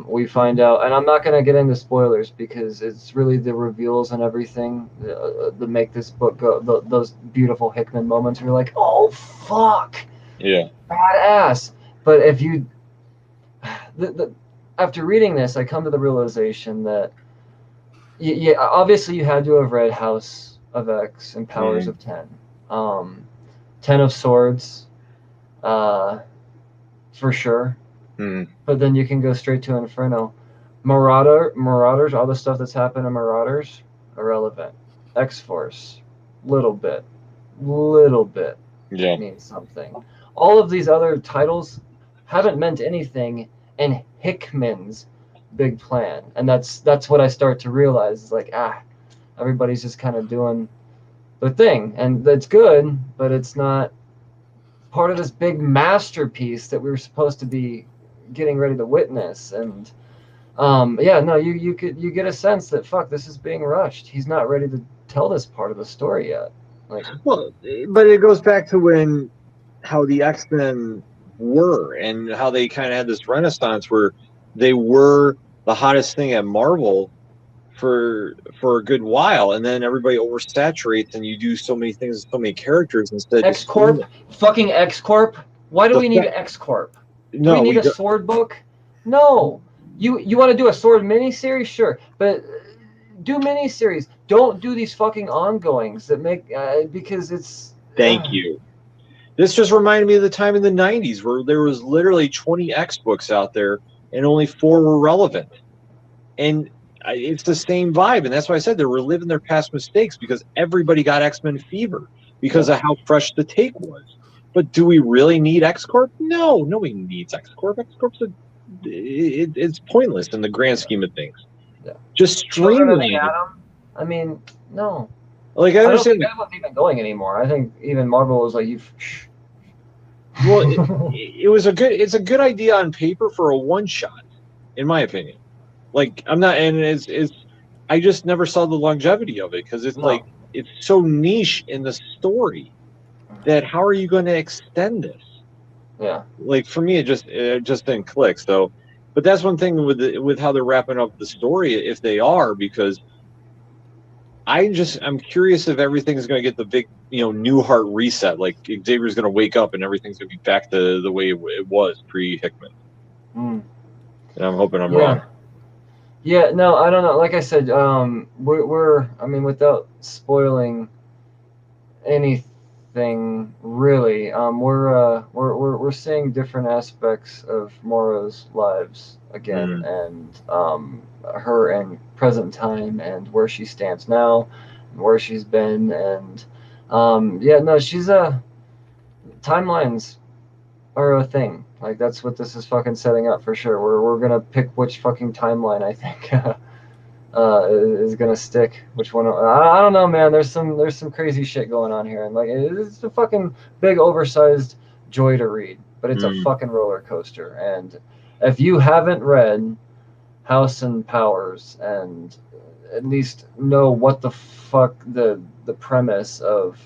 We find out, and I'm not going to get into spoilers because it's really the reveals and everything that make this book go, those beautiful Hickman moments where you're like, oh, fuck. Yeah. Badass. But if you, after reading this, I come to the realization that, obviously you had to have read House of X and Powers of 10. 10 of Swords, for sure. But then you can go straight to Inferno. Marauders, all the stuff that's happened in Marauders, irrelevant. X-Force, little bit means something. All of these other titles haven't meant anything in Hickman's big plan, and that's what I start to realize. It's like, everybody's just kind of doing their thing, and that's good, but it's not part of this big masterpiece that we were supposed to be getting ready to witness. And you get a sense that this is being rushed. He's not ready to tell this part of the story yet. But it goes back to how the X-Men were, and how they kind of had this renaissance where they were the hottest thing at Marvel for a good while, and then everybody oversaturates, and you do so many things, so many characters instead. X-Corp, fucking X-Corp. Why do we need X-Corp? Do we need a sword book? No. You want to do a sword miniseries? Sure, but do miniseries. Don't do these fucking ongoings that make because it's. Thank you. This just reminded me of the time in the 90s where there was literally 20 X books out there and only 4 were relevant, and it's the same vibe. And that's why I said they're reliving their past mistakes, because everybody got X-Men fever because of how fresh the take was. But do we really need X-Corp? No, nobody needs X-Corp. X-Corp's it's pointless in the grand scheme of things. Yeah. Just streamline it. I mean, no. Like, I understand. That wasn't even going anymore. I think even Marvel was like, Well, it's a good idea on paper for a one-shot, in my opinion. Like, I'm not, and I just never saw the longevity of it because it's No. like it's so niche in the story that how are you going to extend this? Yeah. Like for me, it just didn't click. So, but that's one thing with how they're wrapping up the story, if they are, because I'm curious if everything's going to get the big new heart reset. Like Xavier's going to wake up and everything's going to be back to the way it was pre Hickman. Mm. And I'm hoping I'm wrong. Yeah, no, I don't know. Like I said, we're I mean, without spoiling anything really, we're seeing different aspects of Mora's lives again, and her in present time and where she stands now, and where she's been, and yeah, no, she's timelines are a thing. Like that's what this is fucking setting up for sure. We're gonna pick which fucking timeline I think is gonna stick. Which one? I don't know, man. There's some crazy shit going on here, and like it's a fucking big oversized joy to read, but it's a fucking roller coaster. And if you haven't read House and Powers and at least know what the fuck the premise of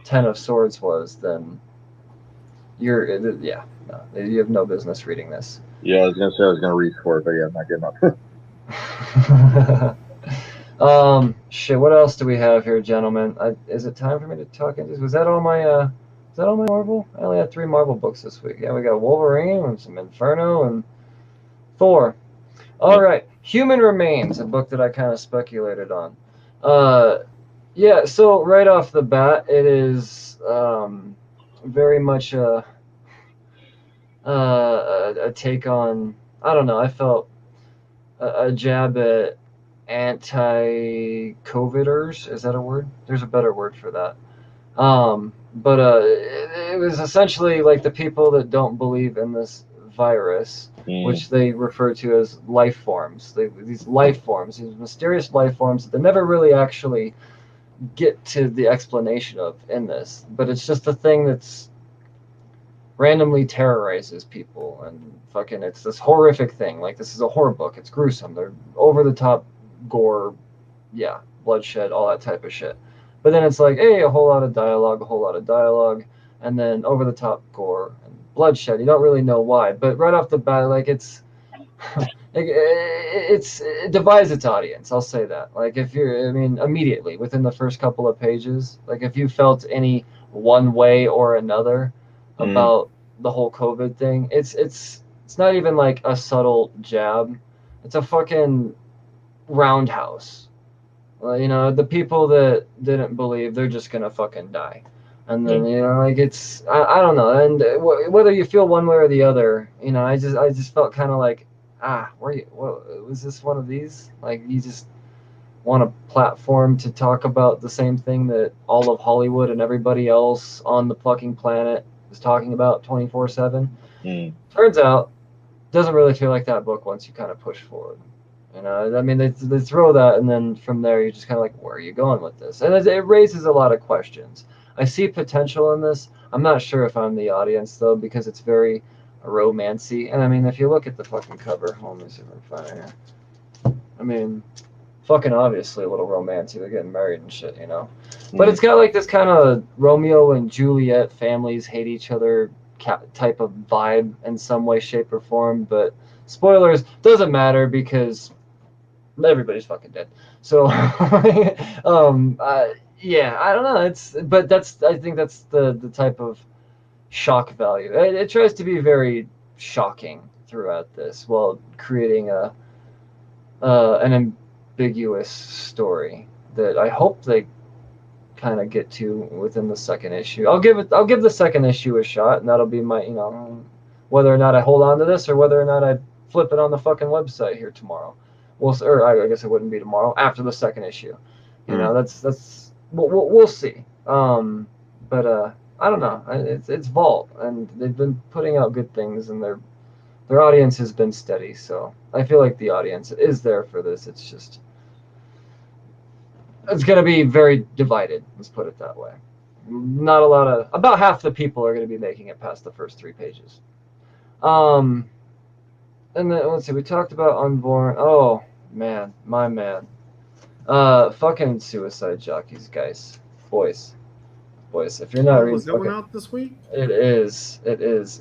Ten of Swords was, then you have no business reading this. Yeah, I was gonna say I was gonna read for it, but yeah, I'm not getting up. Shit. What else do we have here, gentlemen? Is it time for me to talk into this? Was that all my? Is that all my Marvel? I only had 3 Marvel books this week. Yeah, we got Wolverine and some Inferno and Thor. All right, Human Remains, a book that I kind of speculated on. Yeah. So right off the bat, it is very much a take on, I don't know, I felt a jab at anti-COVIDers. Is that a word? There's a better word for that. But it was essentially like the people that don't believe in this virus, which they refer to as life forms. These life forms, these mysterious life forms that they never really actually get to the explanation of in this. But it's just a thing that's randomly terrorizes people, and fucking it's this horrific thing. Like this is a horror book. It's gruesome. They're over the top gore, yeah, bloodshed, all that type of shit. But then it's like, hey, a whole lot of dialogue, and then over the top gore and bloodshed. You don't really know why, but right off the bat, like it divides its audience. I'll say that. Like if you're, I mean, immediately within the first couple of pages, like if you felt any one way or another about the whole COVID thing, it's not even like a subtle jab. It's a fucking roundhouse. The people that didn't believe, they're just gonna fucking die. And then like it's I don't know. And whether you feel one way or the other, I just felt kind of like, was this one of these? Like you just want a platform to talk about the same thing that all of Hollywood and everybody else on the fucking planet is talking about 24/7. Turns out, doesn't really feel like that book once you kind of push forward. I mean, they throw that, and then from there you're just kind of like, where are you going with this? And it raises a lot of questions. I see potential in this. I'm not sure if I'm the audience though, because it's very romancy. And I mean, if you look at the fucking cover, let me see if I can find it here. I mean, fucking obviously a little romantic. They're getting married and shit, But it's got like this kind of Romeo and Juliet, families hate each other type of vibe in some way, shape, or form. But spoilers, doesn't matter because everybody's fucking dead. So, yeah, I don't know. I think that's the type of shock value. It tries to be very shocking throughout this while creating an ambiguous story that I hope they kind of get to within the second issue. I'll give the second issue a shot, and that'll be my, whether or not I hold on to this or whether or not I flip it on the fucking website here tomorrow. Or I guess it wouldn't be tomorrow, after the second issue. That's we'll see. But I don't know. It's Vault, and they've been putting out good things, and their audience has been steady. So I feel like the audience is there for this. It's just it's going to be very divided. Let's put it that way. Not a lot of, about half the people are going to be making it past the first 3 pages. And then let's see. We talked about Unborn. Oh man, my man. Fucking Suicide Jockeys, guys. Boys. If you're not Oh, reading was that one fucking... out this week? It is.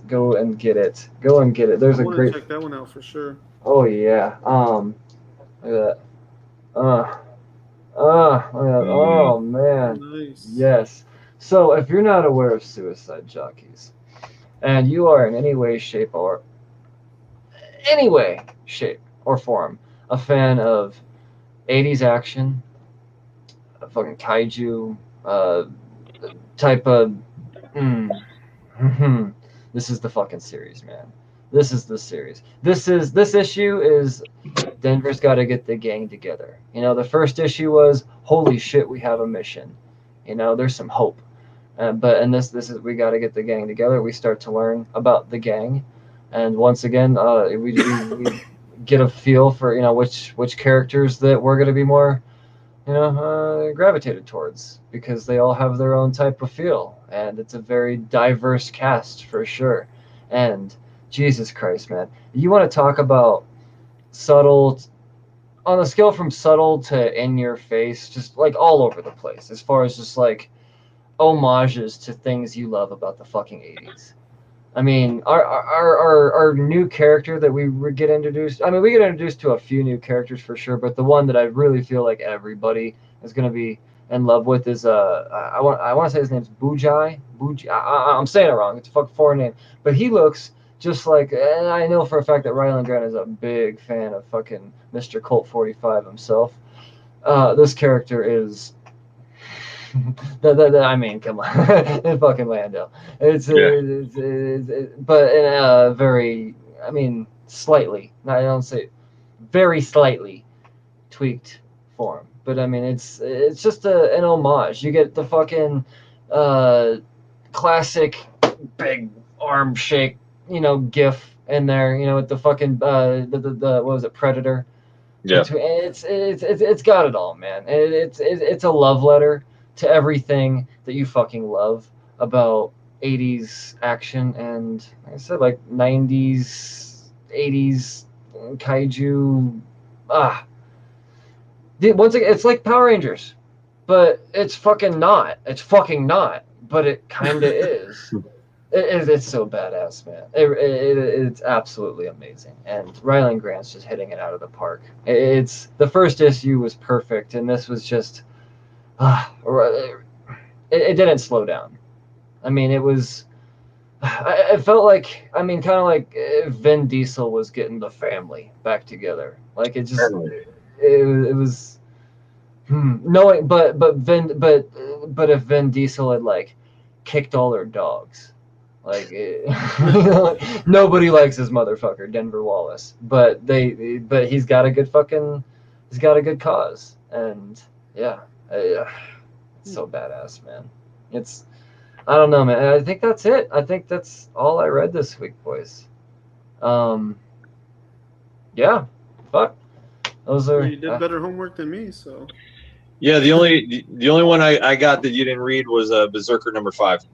Go and get it. There's I a want to great... check that one out for sure. Oh, yeah. Look at that. Look at that. Oh, man. Nice. Yes. So, if you're not aware of Suicide Jockeys, and you are in any way, shape, or form a fan of 80s action, fucking kaiju, type of... this is the fucking series, man. This is the series. This issue is Denver's got to get the gang together. You know, the first issue was, holy shit, we have a mission. You know, there's some hope. But in this is, we got to get the gang together. We start to learn about the gang, and once again, we get a feel for, you know, which characters that we're going to be more, you know, gravitated towards, because they all have their own type of feel, and it's a very diverse cast for sure. And Jesus Christ, man, you want to talk about subtle, on a scale from subtle to in your face, just like all over the place, as far as just like homages to things you love about the fucking 80s. I mean, our new character that we get introduced... I mean, we get introduced to a few new characters for sure, but the one that I really feel like everybody is going to be in love with is I want to say his name's Bujai. I'm saying it wrong. It's a fucking foreign name, but he looks just like... And I know for a fact that Ryland Grant is a big fan of fucking Mr. Colt 45 himself. This character is... I mean, come on, it's fucking Lando. It's but in a very, I mean, slightly. I don't say very slightly tweaked form, but I mean, it's just an homage. You get the fucking classic big arm shake, you know, GIF in there. You know, with the fucking the what was it, Predator? Yeah. It's got it all, man. It's a love letter to everything that you fucking love about 80s action, and like I said, like 90s, 80s kaiju. Once again, it's like Power Rangers, but it's fucking not. It's fucking not, but it kind of is. It's so badass, man. It's absolutely amazing, and Ryland Grant's just hitting it out of the park. It's the first issue was perfect, and this was just... it didn't slow down. I mean, it was... It felt like, I mean, kind of like Vin Diesel was getting the family back together. Like, it just... It was... Knowing, but if Vin Diesel had, like, kicked all their dogs... Like, nobody likes this motherfucker, Denver Wallace. But he's got a good cause. And, yeah. It's so badass, man. I don't know, man. I think that's it. I think that's all I read this week, boys. Yeah. Fuck. Those are... You did better homework than me, so... Yeah, the only one I got that you didn't read was Berserker #5.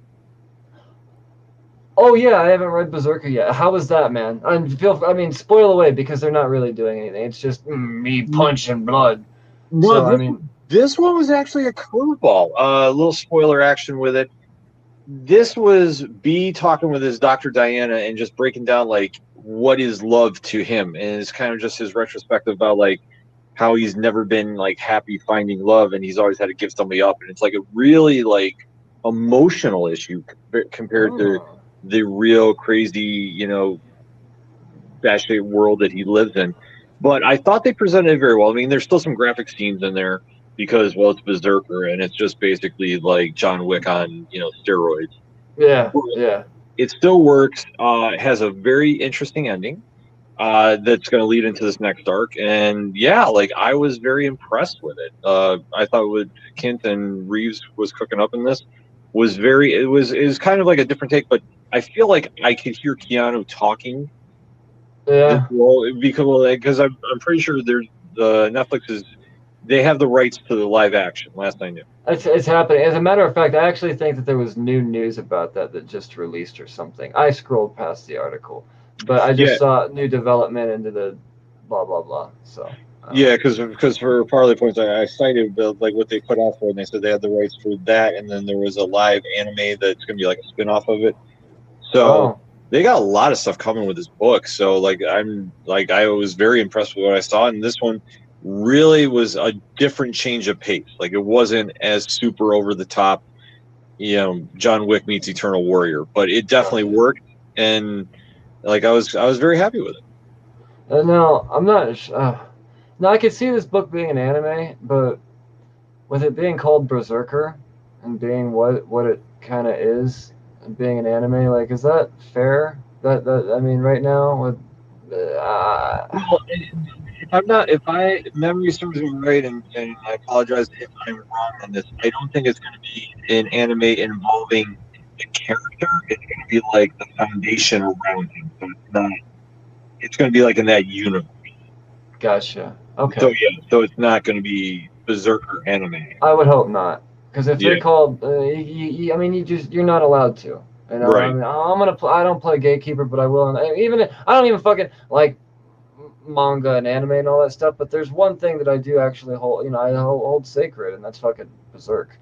Oh yeah, I haven't read Berserker yet. How was that, man? I mean, spoil away, because they're not really doing anything. It's just me punching blood. Well, so, I mean... This one was actually a curveball. A little spoiler action with it. This was B talking with his Dr. Diana and just breaking down, like, what is love to him. And it's kind of just his retrospective about, like, how he's never been, like, happy finding love, and he's always had to give somebody up. And it's, like, a really, like, emotional issue compared to the real crazy, you know, batshit world that he lives in. But I thought they presented it very well. I mean, there's still some graphic scenes in there, because, well, it's Berserker, and it's just basically like John Wick on, you know, steroids. Yeah. It still works. It has a very interesting ending that's going to lead into this next arc. And, yeah, like, I was very impressed with it. I thought what Kent and Reeves was cooking up in this was it was kind of like a different take, but I feel like I could hear Keanu talking. Yeah. Because I'm pretty sure there's Netflix is... They have the rights to the live action, last I knew. It's happening. As a matter of fact, I actually think that there was new news about that just released or something. I scrolled past the article, but I just saw new development into the blah, blah, blah. So Yeah, because for Parley Points, I cited like what they put out for, and they said they had the rights for that, and then there was a live anime that's going to be like a spin-off of it. So they got a lot of stuff coming with this book. So I was very impressed with what I saw, and this one really was a different change of pace. Like it wasn't as super over the top, John Wick meets Eternal Warrior, but it definitely worked, and like I was very happy with it. No, I'm not. No, I could see this book being an anime, but with it being called Berserker and being what it kind of is, and being an anime, like, is that fair? That I mean, right now with. Well, if my memory serves me right, and I apologize if I'm wrong on this, I don't think it's going to be an anime involving the character. It's going to be like the foundation around him. So it's not. It's going to be like in that universe. Gotcha. Okay. So yeah, so it's not going to be Berserker anime. I would hope not, because if they're called, I mean, you're not allowed to. You know, right. I mean, I don't play Gatekeeper, but I will. And I don't even fucking like manga and anime and all that stuff. But there's one thing that I do actually hold, I hold sacred, and that's fucking Berserk.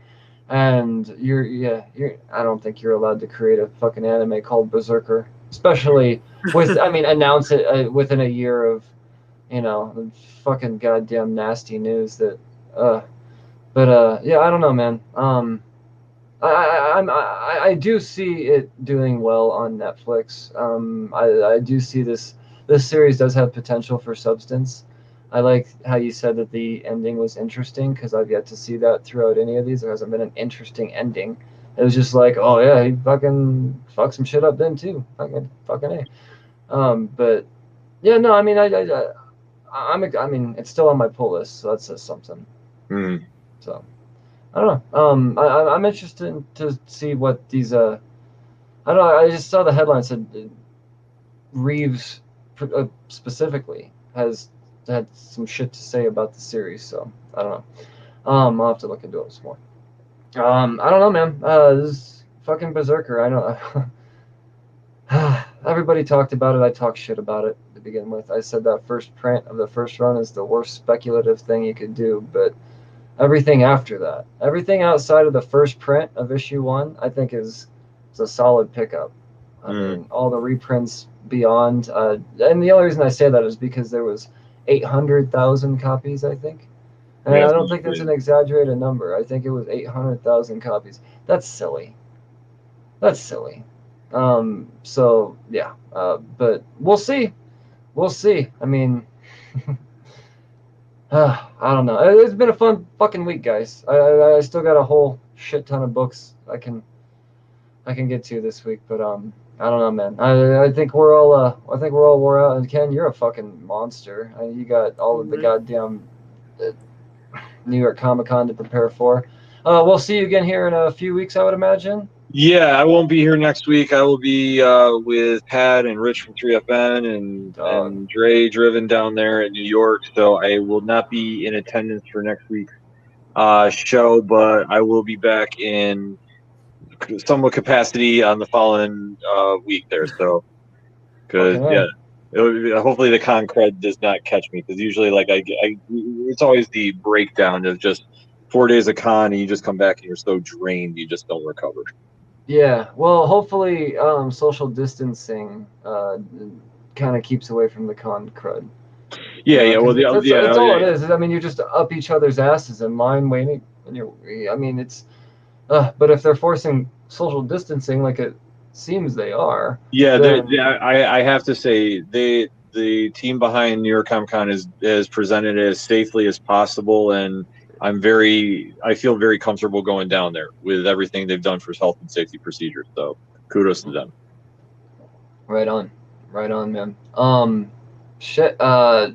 And I don't think you're allowed to create a fucking anime called Berserker, especially with, announce it within a year of, fucking goddamn nasty news that, yeah, I don't know, man. I do see it doing well on Netflix. I do see this series does have potential for substance. I like how you said that the ending was interesting, because I've yet to see that throughout any of these. There hasn't been an interesting ending. It was just like, oh yeah, he fucking fucked some shit up then too. Fucking A. But yeah, no, I mean, I mean, it's still on my pull list, so that says something. Mm. So I don't know. I'm interested to see what these. I don't know. I just saw the headline said Reeves specifically has had some shit to say about the series, so I don't know. I'll have to look into it some more. I don't know, man. This is fucking Berserker. I know. Everybody talked about it. I talked shit about it to begin with. I said that first print of the first run is the worst speculative thing you could do, but everything after that, everything outside of the first print of issue 1, I think is a solid pickup. I mean, all the reprints beyond, and the only reason I say that is because there was 800,000 copies, I think. And I don't think that's an exaggerated number. I think it was 800,000 copies. That's silly. So yeah, but we'll see. I mean, I don't know. It's been a fun fucking week, guys. I still got a whole shit ton of books I can get to this week, but I don't know, man. I think we're all wore out. And Ken, you're a fucking monster. You got all of the goddamn New York Comic Con to prepare for. We'll see you again here in a few weeks, I would imagine. Yeah, I won't be here next week. I will be with Pat and Rich from 3FN and Dre Driven down there in New York. So I will not be in attendance for next week's show, but I will be back in somewhat capacity on the following week there. So, because hopefully the con cred does not catch me, because usually it's always the breakdown of just 4 days of con and you just come back and you're so drained you just don't recover. Yeah, well, hopefully social distancing kind of keeps away from the con crud. Yeah, well, that's all it is. I mean, you're just up each other's asses and line waiting, and it's. But if they're forcing social distancing, like it seems they are. Yeah, I have to say the team behind New York Comic Con has presented it as safely as possible, and I feel very comfortable going down there with everything they've done for health and safety procedures. So kudos to them. Right on, man. Shit. Well,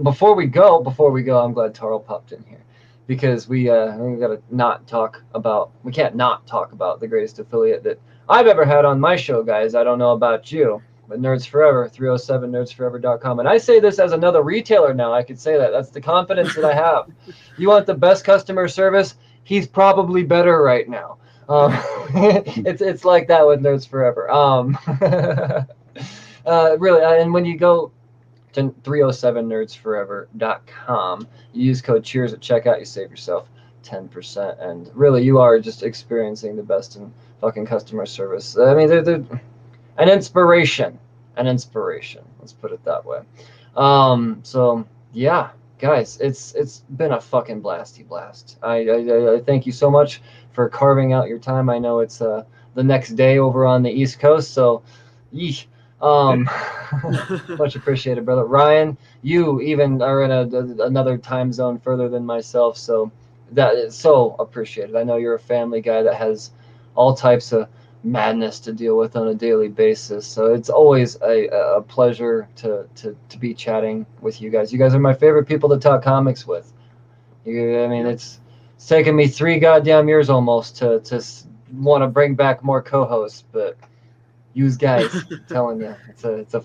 before we go, I'm glad Taro popped in here, because we can't not talk about the greatest affiliate that I've ever had on my show, guys. I don't know about you, but Nerds Forever, 307nerdsforever.com. And I say this as another retailer now. I could say that. That's the confidence that I have. You want the best customer service? He's probably better right now. It's like that with Nerds Forever. Really, and when you go 307nerdsforever.com. You use code cheers at checkout, you save yourself 10%. And really, you are just experiencing the best in fucking customer service. I mean, they're an inspiration. Let's put it that way. So yeah, guys, it's been a fucking blasty blast. I thank you so much for carving out your time. I know it's the next day over on the East Coast, so yeesh. Much appreciated, brother. Ryan, you even are in another time zone further than myself, so that is so appreciated. I know you're a family guy that has all types of madness to deal with on a daily basis, so it's always a pleasure to be chatting with you guys. You guys are my favorite people to talk comics with. I mean, it's taken me 3 goddamn years almost to want to bring back more co-hosts, but you guys, I'm telling you, it's a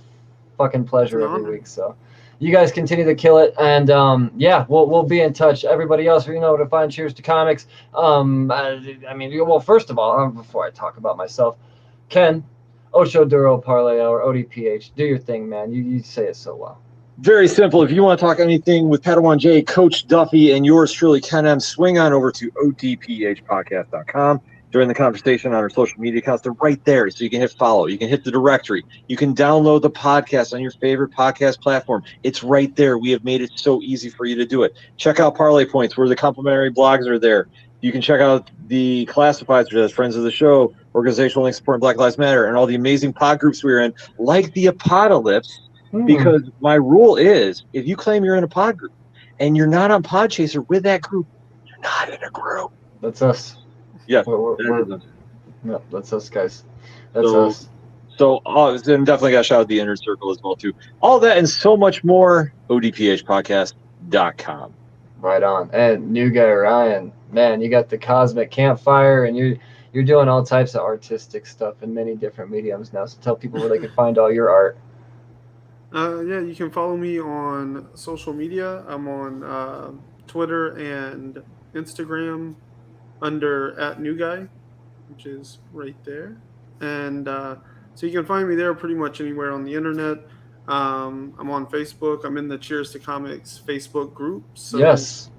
fucking pleasure every week. So you guys continue to kill it, and yeah, we'll be in touch. Everybody else, you know where to find Cheers to Comics. I mean, well, first of all, before I talk about myself, Ken, Ocho Duro Parlay or ODPH, do your thing, man. You say it so well. Very simple. If you want to talk anything with Padawan J, Coach Duffy, and yours truly, Ken M, swing on over to odphpodcast.com. Join the conversation on our social media accounts. They're right there, so you can hit follow. You can hit the directory. You can download the podcast on your favorite podcast platform. It's right there. We have made it so easy for you to do it. Check out Parlay Points, where the complimentary blogs are there. You can check out the classifieds, as friends of the show, organizational links supporting Black Lives Matter, and all the amazing pod groups we're in, like the Apocalypse. Because my rule is, if you claim you're in a pod group and you're not on Podchaser with that group, you're not in a group. That's us. Yeah, no, that's us, guys. That's us. So, then definitely got to shout out the Inner Circle as well, too. All that and so much more, odphpodcast.com. Right on. And new guy Ryan, man, you got the Cosmic Campfire, and you're doing all types of artistic stuff in many different mediums now. So tell people where they can find all your art. Yeah, you can follow me on social media. I'm on Twitter and Instagram under @newguy, which is right there. And so you can find me there pretty much anywhere on the internet. I'm on Facebook. I'm in the Cheers to Comics Facebook group. So yes.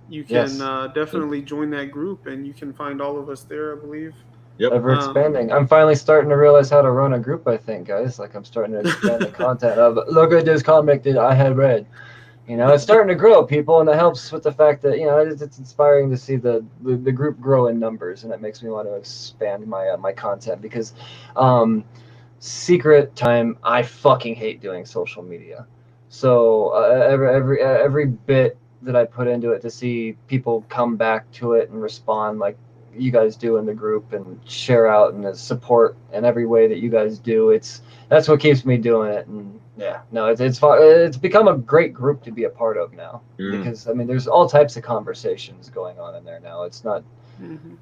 You can definitely join that group, and you can find all of us there, I believe. Yep. Ever expanding. I'm finally starting to realize how to run a group, I think, guys. Like, I'm starting to expand the content of, look at this comic that I had read. You know, it's starting to grow, people, and it helps with the fact that, you know, it's inspiring to see the group grow in numbers, and it makes me want to expand my my content because, secret time, I fucking hate doing social media. So every bit that I put into it to see people come back to it and respond like you guys do in the group and share out and support in every way that you guys do, that's what keeps me doing it. And yeah, no, it's become a great group to be a part of now because I mean there's all types of conversations going on in there now. It's not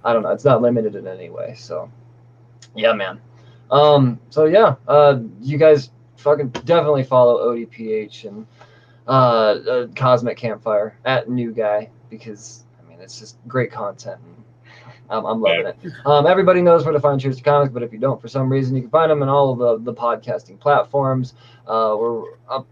I don't know, it's not limited in any way. So yeah, man. So yeah, you guys fucking definitely follow ODPH and Cosmic Campfire @newguy because I mean it's just great content. And I'm loving it. Everybody knows where to find Cheers to Comics, but if you don't, for some reason, you can find them in all of the podcasting platforms. We're a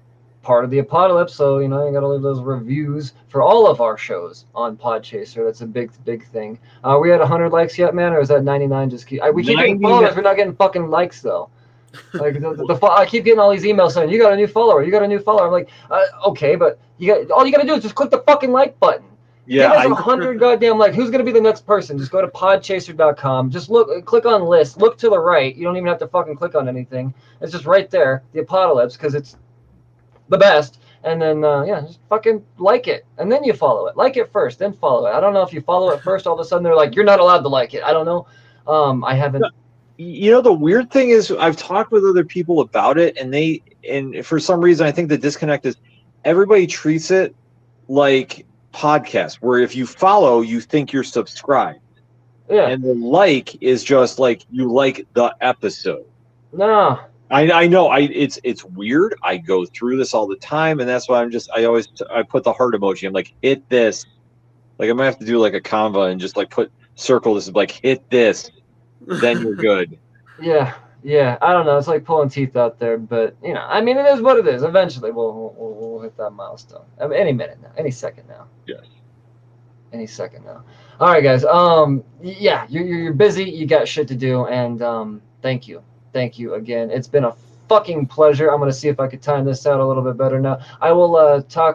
part of the Apocalypse, so you know you got to leave those reviews for all of our shows on Podchaser. That's a big thing. Are we at 100 likes yet, man, or is that 99? We keep getting followers. We're not getting fucking likes though. Like I keep getting all these emails saying you got a new follower. You got a new follower. I'm like, okay, but all you got to do is just click the fucking like button. Yeah, give us 100 goddamn like. Who's gonna be the next person? Just go to podchaser.com. Just click on list. Look to the right. You don't even have to fucking click on anything. It's just right there, the Apocalypse, because it's the best. And then just fucking like it, and then you follow it. Like it first, then follow it. I don't know if you follow it first, all of a sudden they're like, you're not allowed to like it. I don't know. I haven't. You know, the weird thing is, I've talked with other people about it, and for some reason, I think the disconnect is everybody treats it like podcast, where if you follow, you think you're subscribed. Yeah. And the like is just like you like the episode. No. I know. It's weird. I go through this all the time, and that's why I put the heart emoji. I'm like, hit this. Like I might have to do like a Canva and just like put circle this, like hit this, then you're good. Yeah. Yeah, I don't know. It's like pulling teeth out there, but you know, I mean, it is what it is. Eventually, we'll hit that milestone. I mean, any minute now, any second now. Yes. Any second now. All right, guys. Yeah, you're busy. You got shit to do, and thank you again. It's been a fucking pleasure. I'm gonna see if I could time this out a little bit better now. I will talk